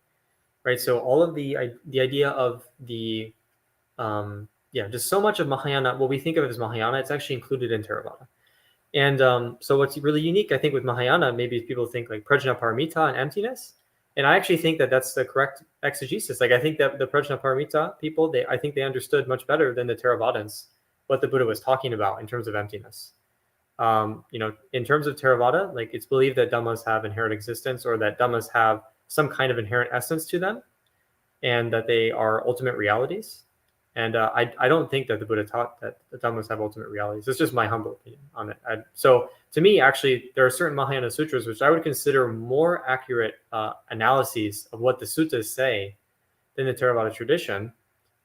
right? So all of the idea of the just so much of Mahayana, what we think of as Mahayana, it's actually included in Theravada. And so what's really unique, I think, with Mahayana, maybe people think like prajnaparamita and emptiness. And I actually think that that's the correct exegesis. Like I think that the prajnaparamita people, I think they understood much better than the Theravadins what the Buddha was talking about in terms of emptiness. In terms of Theravada, like it's believed that Dhammas have inherent existence, or that Dhammas have some kind of inherent essence to them, and that they are ultimate realities. And I don't think that the Buddha taught that the Dhammas have ultimate realities. It's just my humble opinion on it. So to me, actually, there are certain Mahayana sutras which I would consider more accurate analyses of what the suttas say than the Theravada tradition.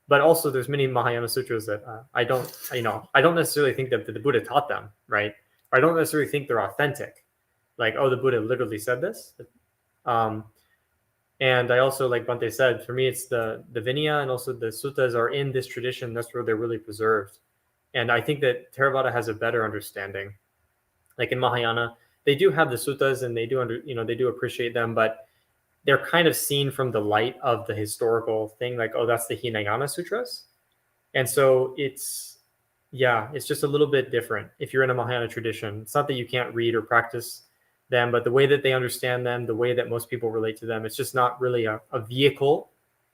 But also, there's many Mahayana sutras that I don't necessarily think that the Buddha taught them, right? Or I don't necessarily think they're authentic. Like, oh, the Buddha literally said this. And I also, like Bhante said, for me, it's the Vinaya and also the suttas are in this tradition. That's where they're really preserved. And I think that Theravada has a better understanding. Like in Mahayana, they do have the suttas and they do appreciate them, but they're kind of seen from the light of the historical thing. Like, oh, that's the Hinayana sutras. And so it's just a little bit different if you're in a Mahayana tradition. It's not that you can't read or practice them, but the way that they understand them, the way that most people relate to them, it's just not really a vehicle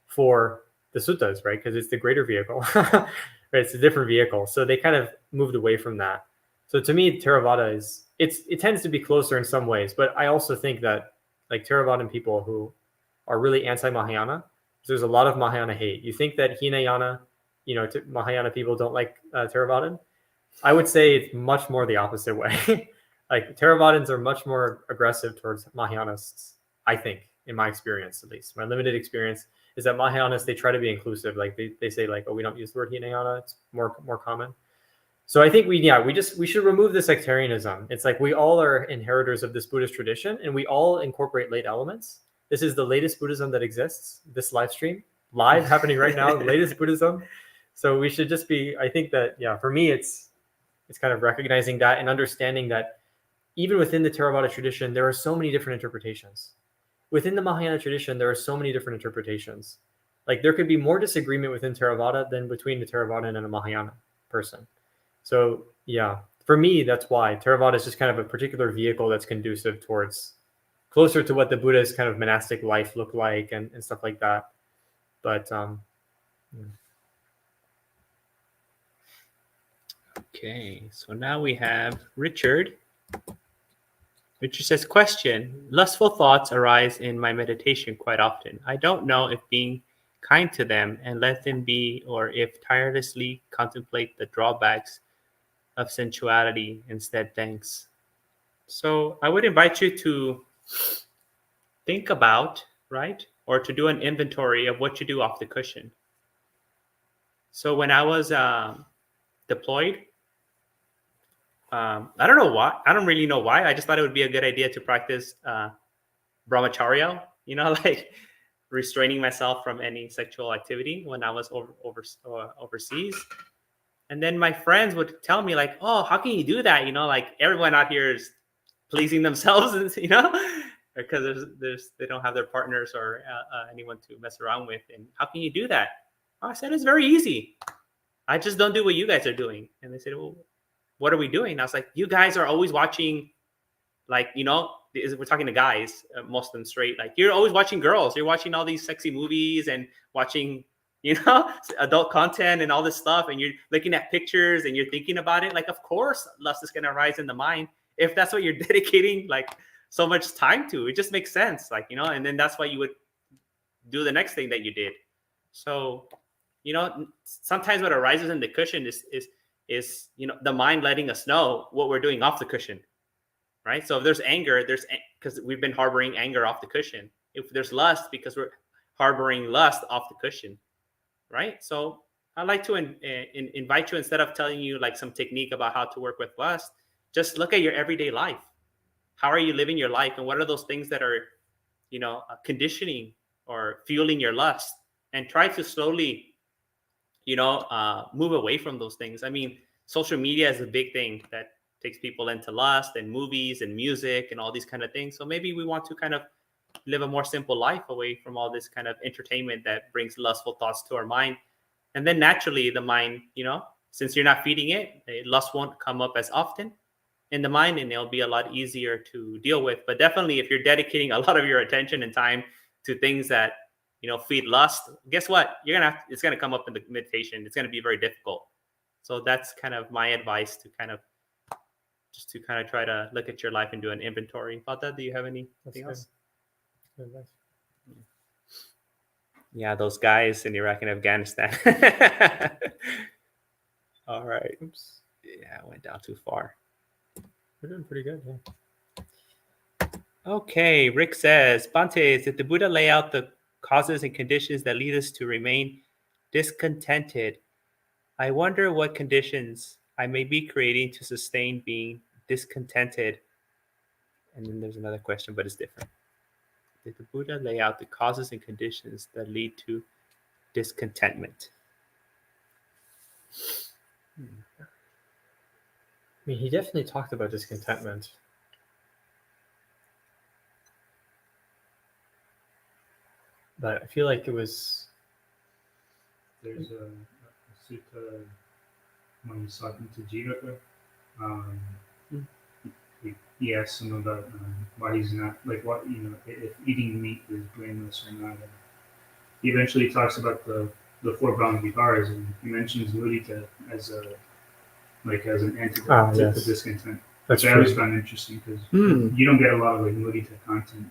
for the suttas, right? Because it's the greater vehicle, right? It's a different vehicle. So they kind of moved away from that. So to me, Theravada it tends to be closer in some ways, but I also think that like Theravadan people who are really anti-Mahayana, there's a lot of Mahayana hate. You think that Hinayana, Mahayana people don't like Theravadan? I would say it's much more the opposite way. Like Theravadins are much more aggressive towards Mahayanists, I think, in my experience, at least. My limited experience is that Mahayanists, they try to be inclusive. Like they say like, oh, we don't use the word Hinayana. It's more common. So I think we should remove the sectarianism. It's like we all are inheritors of this Buddhist tradition and we all incorporate late elements. This is the latest Buddhism that exists, this live stream, live happening right now, the latest Buddhism. So we should just be, I think that, for me, it's kind of recognizing that and understanding that even within the Theravada tradition, there are so many different interpretations. Within the Mahayana tradition, there are so many different interpretations. Like there could be more disagreement within Theravada than between the Theravadan and a Mahayana person. So for me, that's why Theravada is just kind of a particular vehicle that's conducive towards closer to what the Buddha's kind of monastic life looked like and stuff like that. But Okay, so now we have Richard. Richard says, question, lustful thoughts arise in my meditation quite often. I don't know if being kind to them and let them be, or if tirelessly contemplate the drawbacks of sensuality instead. Thanks. So I would invite you to think about, right, or to do an inventory of what you do off the cushion. So when I was deployed, I don't know why. I don't really know why. I just thought it would be a good idea to practice brahmacharya, like restraining myself from any sexual activity when I was overseas. And then my friends would tell me like, oh, how can you do that? Like everyone out here is pleasing themselves, because they don't have their partners or anyone to mess around with. And how can you do that? I said, it's very easy. I just don't do what you guys are doing. And they said, well, what are we doing? I was like, you guys are always watching, like, we're talking to guys, most of them straight. Like, you're always watching girls. You're watching all these sexy movies and watching, adult content and all this stuff. And you're looking at pictures and you're thinking about it. Like, of course, lust is going to arise in the mind if that's what you're dedicating, like, so much time to. It just makes sense, like, and then that's why you would do the next thing that you did. So, sometimes what arises in the cushion is the mind letting us know what we're doing off the cushion, right? So if there's anger, because we've been harboring anger off the cushion. if there's lust, because we're harboring lust off the cushion, right? So I'd like to invite you, instead of telling you like some technique about how to work with lust, just look at your everyday life. How are you living your life, and what are those things that are, conditioning or fueling your lust, and try to slowly, move away from those things. I mean, social media is a big thing that takes people into lust, and movies and music and all these kind of things. So maybe we want to kind of live a more simple life away from all this kind of entertainment that brings lustful thoughts to our mind. And then naturally the mind, since you're not feeding it, lust won't come up as often in the mind, and it'll be a lot easier to deal with. But definitely, if you're dedicating a lot of your attention and time to things that feed lust, guess what? It's gonna come up in the meditation. It's gonna be very difficult. So that's kind of my advice, to kind of try to look at your life and do an inventory. About that, do you have anything else? Good advice. Yeah, those guys in Iraq and Afghanistan. All right. Oops. Yeah, I went down too far. We're doing pretty good. Yeah. Okay, Rick says, Bante, did the Buddha lay out the causes and conditions that lead us to remain discontented? I wonder what conditions I may be creating to sustain being discontented. And then there's another question, but it's different. Did the Buddha lay out the causes and conditions that lead to discontentment? I mean, he definitely talked about discontentment. But I feel like it was... There's a sutta when he's talking to Jiraka. He asks him about why he's not, like, what, if eating meat is blameless or not. He eventually talks about the four Brahma Viharas, and he mentions mudita as an antidote to discontent. That's which I always found interesting, because you don't get a lot of like mudita content.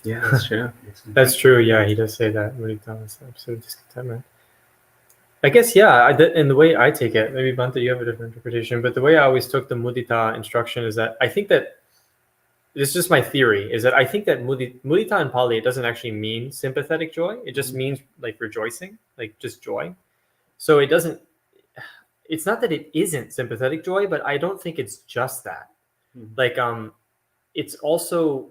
Yeah, that's true. That's true. Yeah, he does say that. Mudita is the opposite of discontentment. I guess, yeah, and the way I take it, maybe Bhante, you have a different interpretation, but the way I always took the mudita instruction is that I think that, this is just my theory, is that I think that mudita in Pali, it doesn't actually mean sympathetic joy. It just means like rejoicing, like just joy. So it's not that it isn't sympathetic joy, but I don't think it's just that. Like, it's also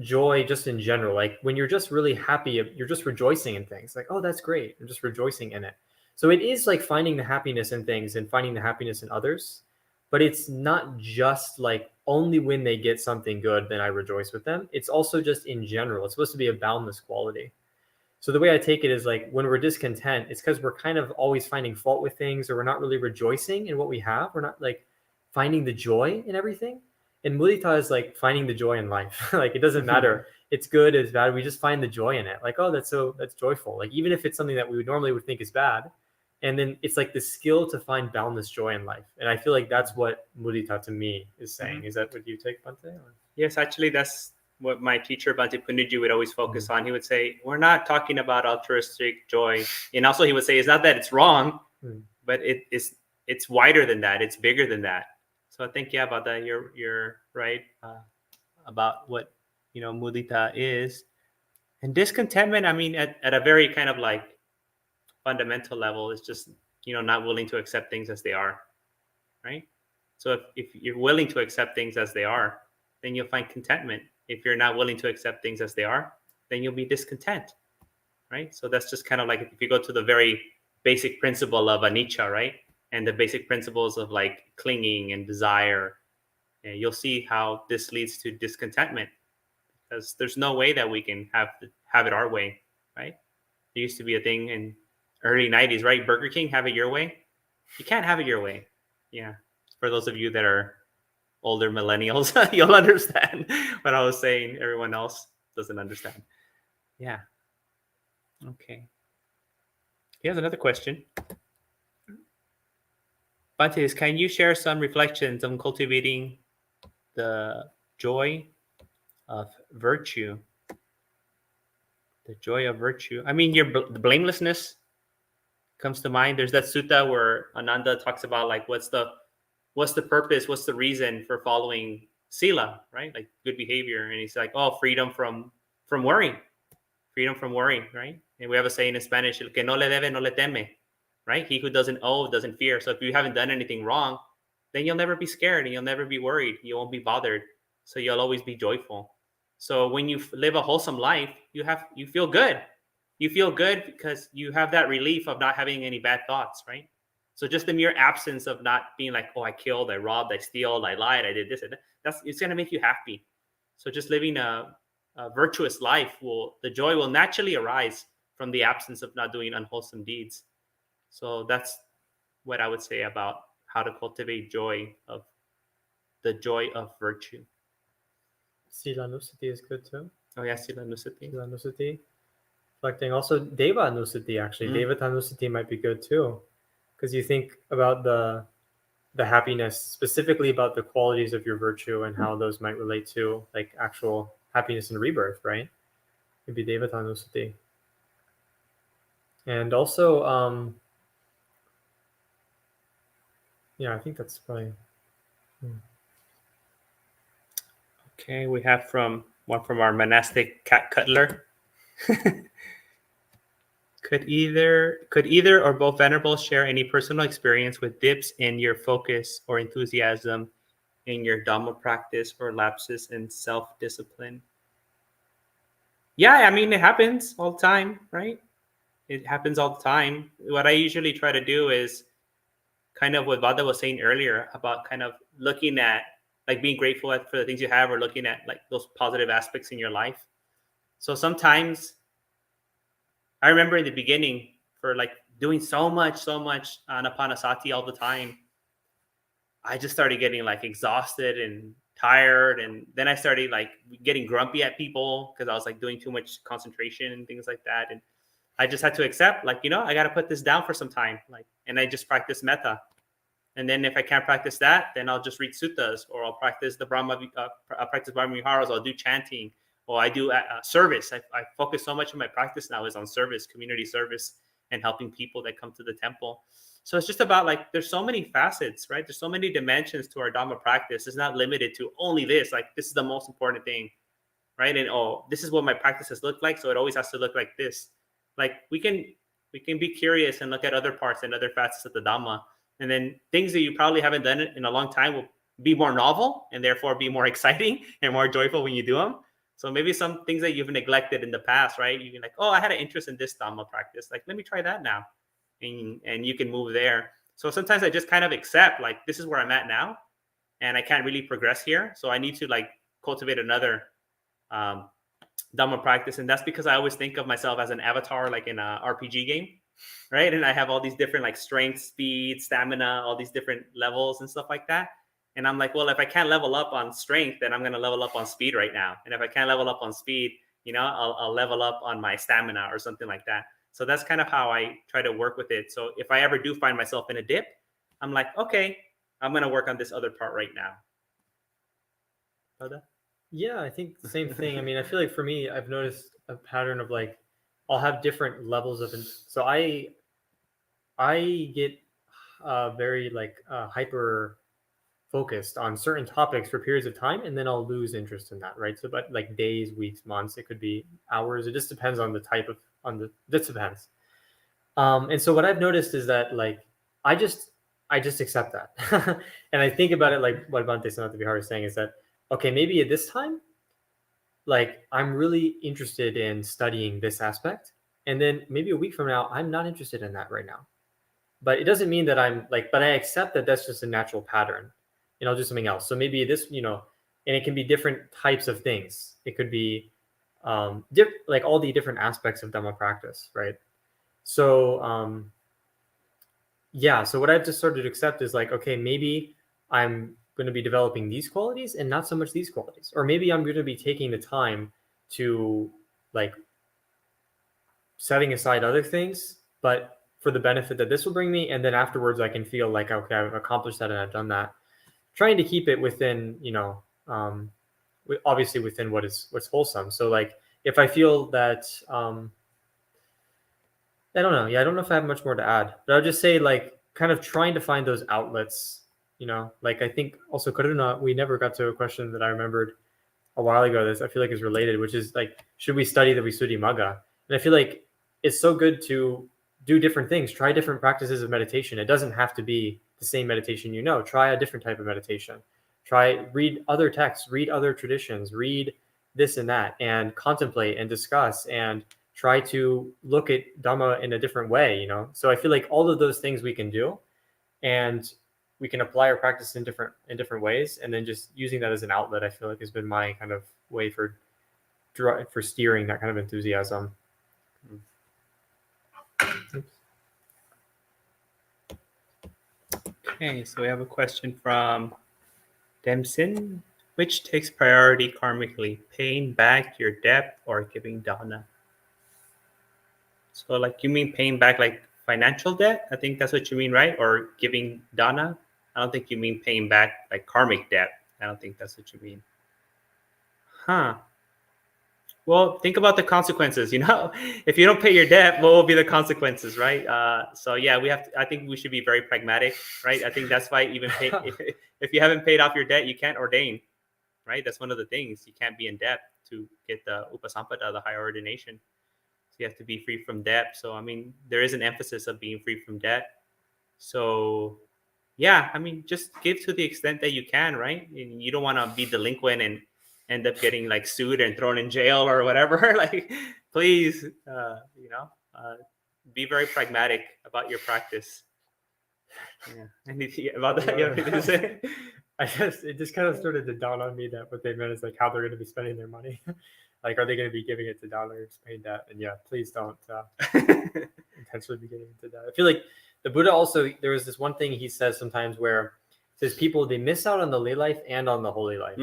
joy just in general. Like when you're just really happy, you're just rejoicing in things. Like, oh, that's great. I'm just rejoicing in it. So it is like finding the happiness in things and finding the happiness in others. But it's not just like only when they get something good, then I rejoice with them. It's also just in general. It's supposed to be a boundless quality. So the way I take it is like when we're discontent, it's because we're kind of always finding fault with things, or we're not really rejoicing in what we have. We're not like finding the joy in everything. And mudita is like finding the joy in life. Like it doesn't matter. It's good, it's bad. We just find the joy in it. Like, oh, that's joyful. Like even if it's something that we would normally think is bad. And then it's like the skill to find boundless joy in life. And I feel like that's what mudita to me is saying. Is that what you take, Bhante? Or? Yes, actually, that's what my teacher, Bhante Puniji, would always focus on. He would say, we're not talking about altruistic joy. And also he would say, it's not that it's wrong, but it's wider than that. It's bigger than that. So I think, yeah, about that, you're right about what, mudita is. And discontentment, I mean, at a very kind of like fundamental level, is just, not willing to accept things as they are, right? So if you're willing to accept things as they are, then you'll find contentment. If you're not willing to accept things as they are, then you'll be discontent, right? So that's just kind of like if you go to the very basic principle of anicca, right? And the basic principles of like clinging and desire, and you'll see how this leads to discontentment, because there's no way that we can have it our way, right? There used to be a thing in early 90s, right? Burger King, have it your way. You can't have it your way. Yeah. For those of you that are older millennials, you'll understand what I was saying. Everyone else doesn't understand. Yeah. Okay. Here's another question. Bhante, can you share some reflections on cultivating the joy of virtue? The joy of virtue. I mean, the blamelessness comes to mind. There's that sutta where Ananda talks about like what's the purpose, what's the reason for following sila, right? Like good behavior. And he's like, oh, freedom from worrying. freedom from worry, right? And we have a saying in Spanish, el que no le debe, no le teme, right? He who doesn't owe doesn't fear. So if you haven't done anything wrong, then you'll never be scared and you'll never be worried. You won't be bothered. So you'll always be joyful. So when you live a wholesome life, you feel good. You feel good because you have that relief of not having any bad thoughts, right? So just the mere absence of not being like, oh, I killed, I robbed, I stealed, I lied, I did this and that, it's going to make you happy. So just living a virtuous life, the joy will naturally arise from the absence of not doing unwholesome deeds. So that's what I would say about how to cultivate the joy of virtue. Silanusati is good too. Oh yeah, Silanusati. Silanusati. Reflecting also Deva Nusati, actually. Devatanusati might be good too. Because you think about the happiness, specifically about the qualities of your virtue and how those might relate to like actual happiness and rebirth, right? Maybe Devatanusati. And also, yeah, I think that's probably. Okay, we have one from our monastic cat cuddler. Could either or both venerables share any personal experience with dips in your focus or enthusiasm in your Dhamma practice or lapses in self-discipline? Yeah, I mean, it happens all the time, right? It happens all the time. What I usually try to do is kind of what Vada was saying earlier about kind of looking at like being grateful for the things you have or looking at like those positive aspects in your life. So sometimes I remember in the beginning for like doing so much anapanasati all the time, I just started getting like exhausted and tired. And then I started like getting grumpy at people because I was like doing too much concentration and things like that. And I just had to accept like, I got to put this down for some time. And I just practice metta. And then if I can't practice that, then I'll just read suttas or I'll practice the Brahma Viharas. I'll do chanting. Or I do service. I focus so much of my practice now is on service, community service, and helping people that come to the temple. So it's just about like, there's so many facets, right? There's so many dimensions to our Dhamma practice. It's not limited to only this. Like, this is the most important thing, right? And this is what my practices look like. So it always has to look like this. Like we can be curious and look at other parts and other facets of the Dhamma. And then things that you probably haven't done in a long time will be more novel and therefore be more exciting and more joyful when you do them. So maybe some things that you've neglected in the past, right? You can like, oh, I had an interest in this Dhamma practice. Like, let me try that now. And you can move there. So sometimes I just kind of accept, like, this is where I'm at now. And I can't really progress here. So I need to like cultivate another Dhamma practice. And that's because I always think of myself as an avatar, like in an RPG game, right? And I have all these different like strength, speed, stamina, all these different levels and stuff like that. And I'm like, well, if I can't level up on strength, then I'm going to level up on speed right now. And if I can't level up on speed, I'll level up on my stamina or something like that. So that's kind of how I try to work with it. So if I ever do find myself in a dip, I'm like, okay, I'm going to work on this other part right now. Oda? Yeah, I think the same thing. I mean, I feel like for me, I've noticed a pattern of like, I'll have different levels of, so I get very like hyper focused on certain topics for periods of time, and then I'll lose interest in that, right? So, but like days, weeks, months, it could be hours. It just depends on the type of this depends. And so what I've noticed is that like I just accept that, and I think about it like what Bhante Sanatha Vihara is saying is that okay, maybe at this time, like I'm really interested in studying this aspect, and then maybe a week from now, I'm not interested in that right now. But it doesn't mean that I'm like, but I accept that that's just a natural pattern. And I'll do something else. So maybe this, and it can be different types of things. It could be like all the different aspects of Dhamma practice, right? So yeah, so what I've just started to accept is like, okay, maybe I'm going to be developing these qualities and not so much these qualities. Or maybe I'm going to be taking the time to like setting aside other things, but for the benefit that this will bring me. And then afterwards I can feel like, okay, I've accomplished that and I've done that. Trying to keep it within, obviously within what's wholesome. So like, if I feel that, I don't know. Yeah, I don't know if I have much more to add, but I'll just say like, kind of trying to find those outlets. Like I think also Karuna, we never got to a question that I remembered a while ago. This I feel like is related, which is like, should we study the Visuddhimagga? And I feel like it's so good to do different things, try different practices of meditation. It doesn't have to be the same meditation you know. Try a different type of meditation. Read other texts, read other traditions, read this and that, and contemplate and discuss and try to look at Dhamma in a different way, you know? So I feel like all of those things we can do, and we can apply our practice in different ways, and then just using that as an outlet, I feel like has been my kind of way for steering that kind of enthusiasm. Okay, so we have a question from Demson. Which takes priority karmically, paying back your debt or giving dana? So, like, you mean paying back like financial debt? I think that's what you mean, right? Or giving dana? I don't think you mean paying back like karmic debt. I don't think that's what you mean. Huh. Well, think about the consequences. You know, if you don't pay your debt, what will be the consequences, right? So yeah, we have. I think we should be very pragmatic, right? I think that's why even if you haven't paid off your debt, you can't ordain, right? That's one of the things. You can't be in debt to get the upasampada, the higher ordination. So you have to be free from debt. So I mean, there is an emphasis of being free from debt. So yeah, I mean, just give to the extent that you can, right? And you don't want to be delinquent and end up getting like sued and thrown in jail or whatever. Like, please, be very pragmatic about your practice. Yeah, anything about that you have anything to say? It just kind of started to dawn on me that what they meant is like how they're going to be spending their money. Like, are they going to be giving it to dollars, paying debt? And yeah, please don't intentionally be giving it to debt. I feel like the Buddha also, there was this one thing he says sometimes where he says people, they miss out on the lay life and on the holy life.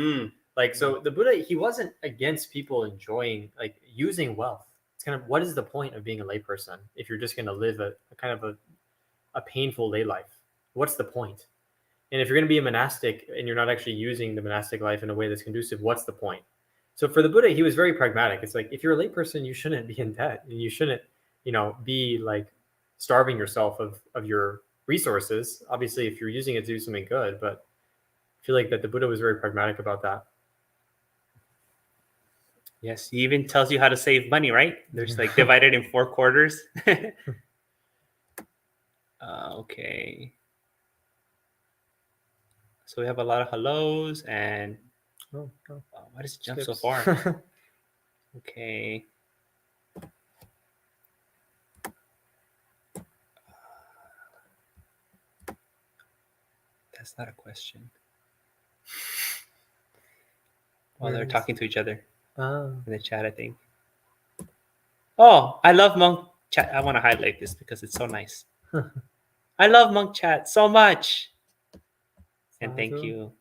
Like, so the Buddha, he wasn't against people enjoying, like, using wealth. It's kind of, what is the point of being a layperson if you're just going to live a kind of a painful lay life? What's the point? And if you're going to be a monastic and you're not actually using the monastic life in a way that's conducive, what's the point? So for the Buddha, he was very pragmatic. It's like, if you're a layperson, you shouldn't be in debt, and you shouldn't, be like starving yourself of your resources. Obviously, if you're using it to do something good, but I feel like that the Buddha was very pragmatic about that. Yes, he even tells you how to save money, right? There's like divided in 4 quarters. Okay. So we have a lot of hellos and why does it jump so far? Okay. That's not a question. Well, they're talking to each other in the chat, I think. Oh, I love monk chat. I want to highlight this because it's so nice. I love monk chat so much. And thank you.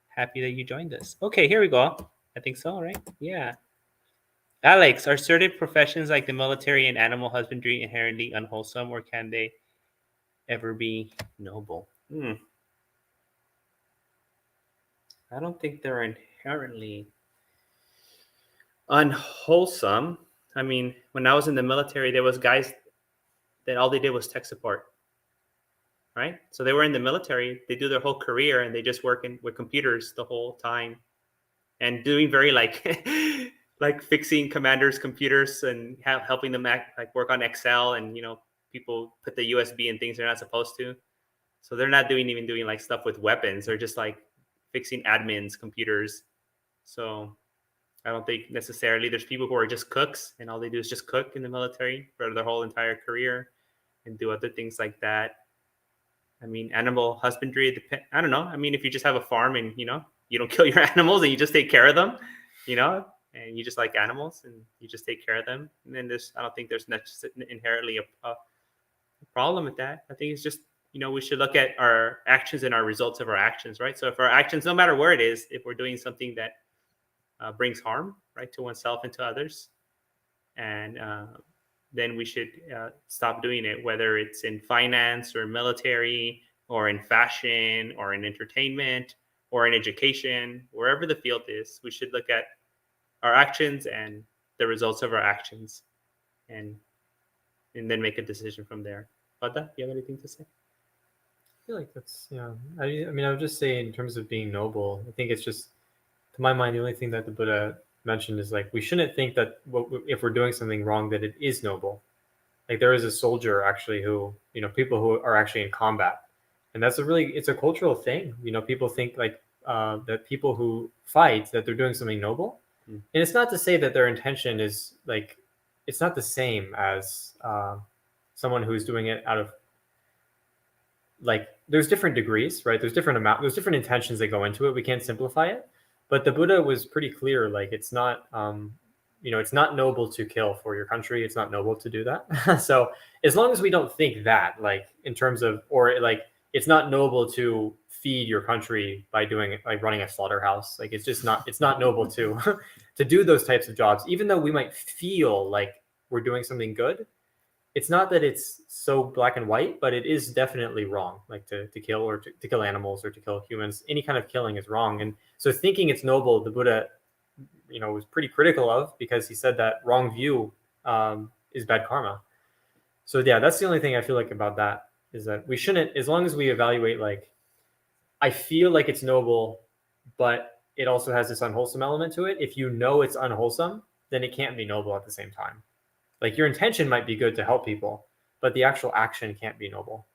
Happy that you joined us. Okay, here we go. I think so, right? Yeah. Alex, are certain professions like the military and animal husbandry inherently unwholesome, or can they ever be noble? I don't think they're inherently unwholesome. I mean, when I was in the military, there was guys that all they did was tech support, right? So they were in the military, they do their whole career, and they just work with computers the whole time, and doing very like like fixing commanders' computers and helping them work on Excel, and people put the USB in things they're not supposed to. So they're not even doing like stuff with weapons. They're just like fixing admins' computers. So I don't think necessarily there's people who are just cooks and all they do is just cook in the military for their whole entire career and do other things like that. I mean, animal husbandry, I don't know. I mean, if you just have a farm and, you don't kill your animals and you just take care of them, and you just like animals and you just take care of them. And then I don't think there's inherently a problem with that. I think it's just, we should look at our actions and our results of our actions, right? So if our actions, no matter where it is, if we're doing something that brings harm, right, to oneself and to others, and then we should stop doing it, whether it's in finance or military or in fashion or in entertainment or in education, wherever the field is. We should look at our actions and the results of our actions, and then make a decision from there. Pada, you have anything to say? I feel like that's, I mean, I would just say in terms of being noble, I think it's just, to my mind, the only thing that the Buddha mentioned is like we shouldn't think that if we're doing something wrong that it is noble. Like there is a soldier actually who, people who are actually in combat, and it's a cultural thing. People think like that people who fight that they're doing something noble, and it's not to say that their intention is like it's not the same as someone who's doing it out of like there's different degrees, right? There's different intentions that go into it. We can't simplify it, but the Buddha was pretty clear. Like it's not, it's not noble to kill for your country. It's not noble to do that. So as long as we don't think that, like in terms of, or like it's not noble to feed your country by doing like running a slaughterhouse. Like it's not noble to to do those types of jobs, even though we might feel like we're doing something good. It's not that it's so black and white, but it is definitely wrong, like to kill or to kill animals or to kill humans. Any kind of killing is wrong. And so thinking it's noble, the Buddha, was pretty critical of, because he said that wrong view is bad karma. So yeah, that's the only thing I feel like about that, is that we shouldn't, as long as we evaluate, like, I feel like it's noble, but it also has this unwholesome element to it. If you know it's unwholesome, then it can't be noble at the same time. Like your intention might be good to help people, but the actual action can't be noble.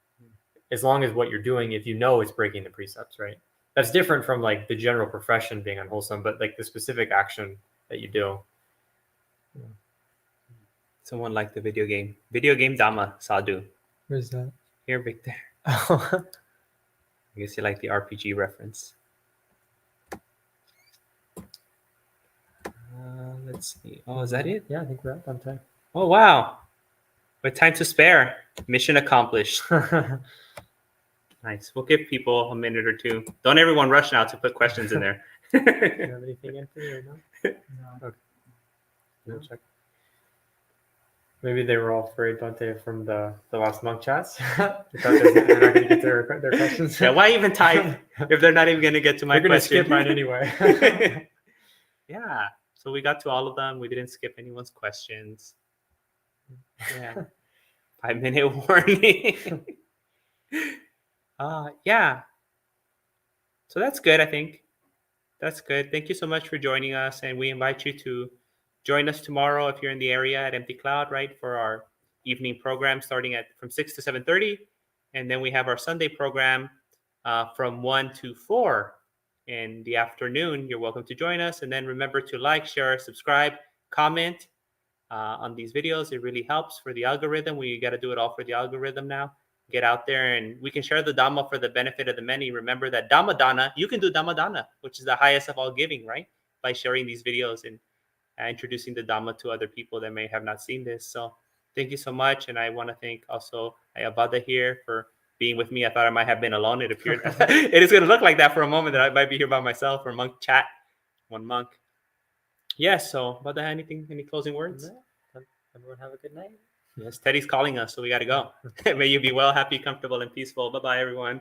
As long as what you're doing, if you know it's breaking the precepts, right? That's different from like the general profession being unwholesome, but like the specific action that you do. Someone liked the video game Dhamma Sadhu. Where's that? Here, Victor. Oh. I guess you like the RPG reference. Let's see. Oh, is that it? Yeah, I think we're up on time. Oh, wow. With time to spare. Mission accomplished. Nice. We'll give people a minute or two. Don't everyone rush now to put questions in there. Do you have anything, Anthony, or no? No. Okay. No, check. Maybe they were all afraid, Dante, from the last monk chats. They thought they're not going to get their questions. Yeah, why even type if they're not even going to get to my question? question? They're going to skip mine anyway. Yeah. So we got to all of them. We didn't skip anyone's questions. Yeah. 5-minute warning. Yeah. So that's good, I think. That's good. Thank you so much for joining us. And we invite you to join us tomorrow if you're in the area at Empty Cloud, right, for our evening program starting from 6 to 7:30. And then we have our Sunday program from 1 to 4 in the afternoon. You're welcome to join us. And then remember to like, share, subscribe, comment on these videos. It really helps for the algorithm. We got to do it all for the algorithm now. Get out there and we can share the Dhamma for the benefit of the many. Remember that Dhamma Dana, you can do Dhamma Dana, which is the highest of all giving, right? By sharing these videos and introducing the Dhamma to other people that may have not seen this. So thank you so much. And I want to thank also Ayabada here for being with me. I thought I might have been alone. It appeared it is going to look like that for a moment, that I might be here by myself, or monk chat, one monk. Yes. So Bada, any closing words? No. Everyone have a good night. Yes, Teddy's calling us, so we got to go. May you be well, happy, comfortable, and peaceful. Bye-bye, everyone.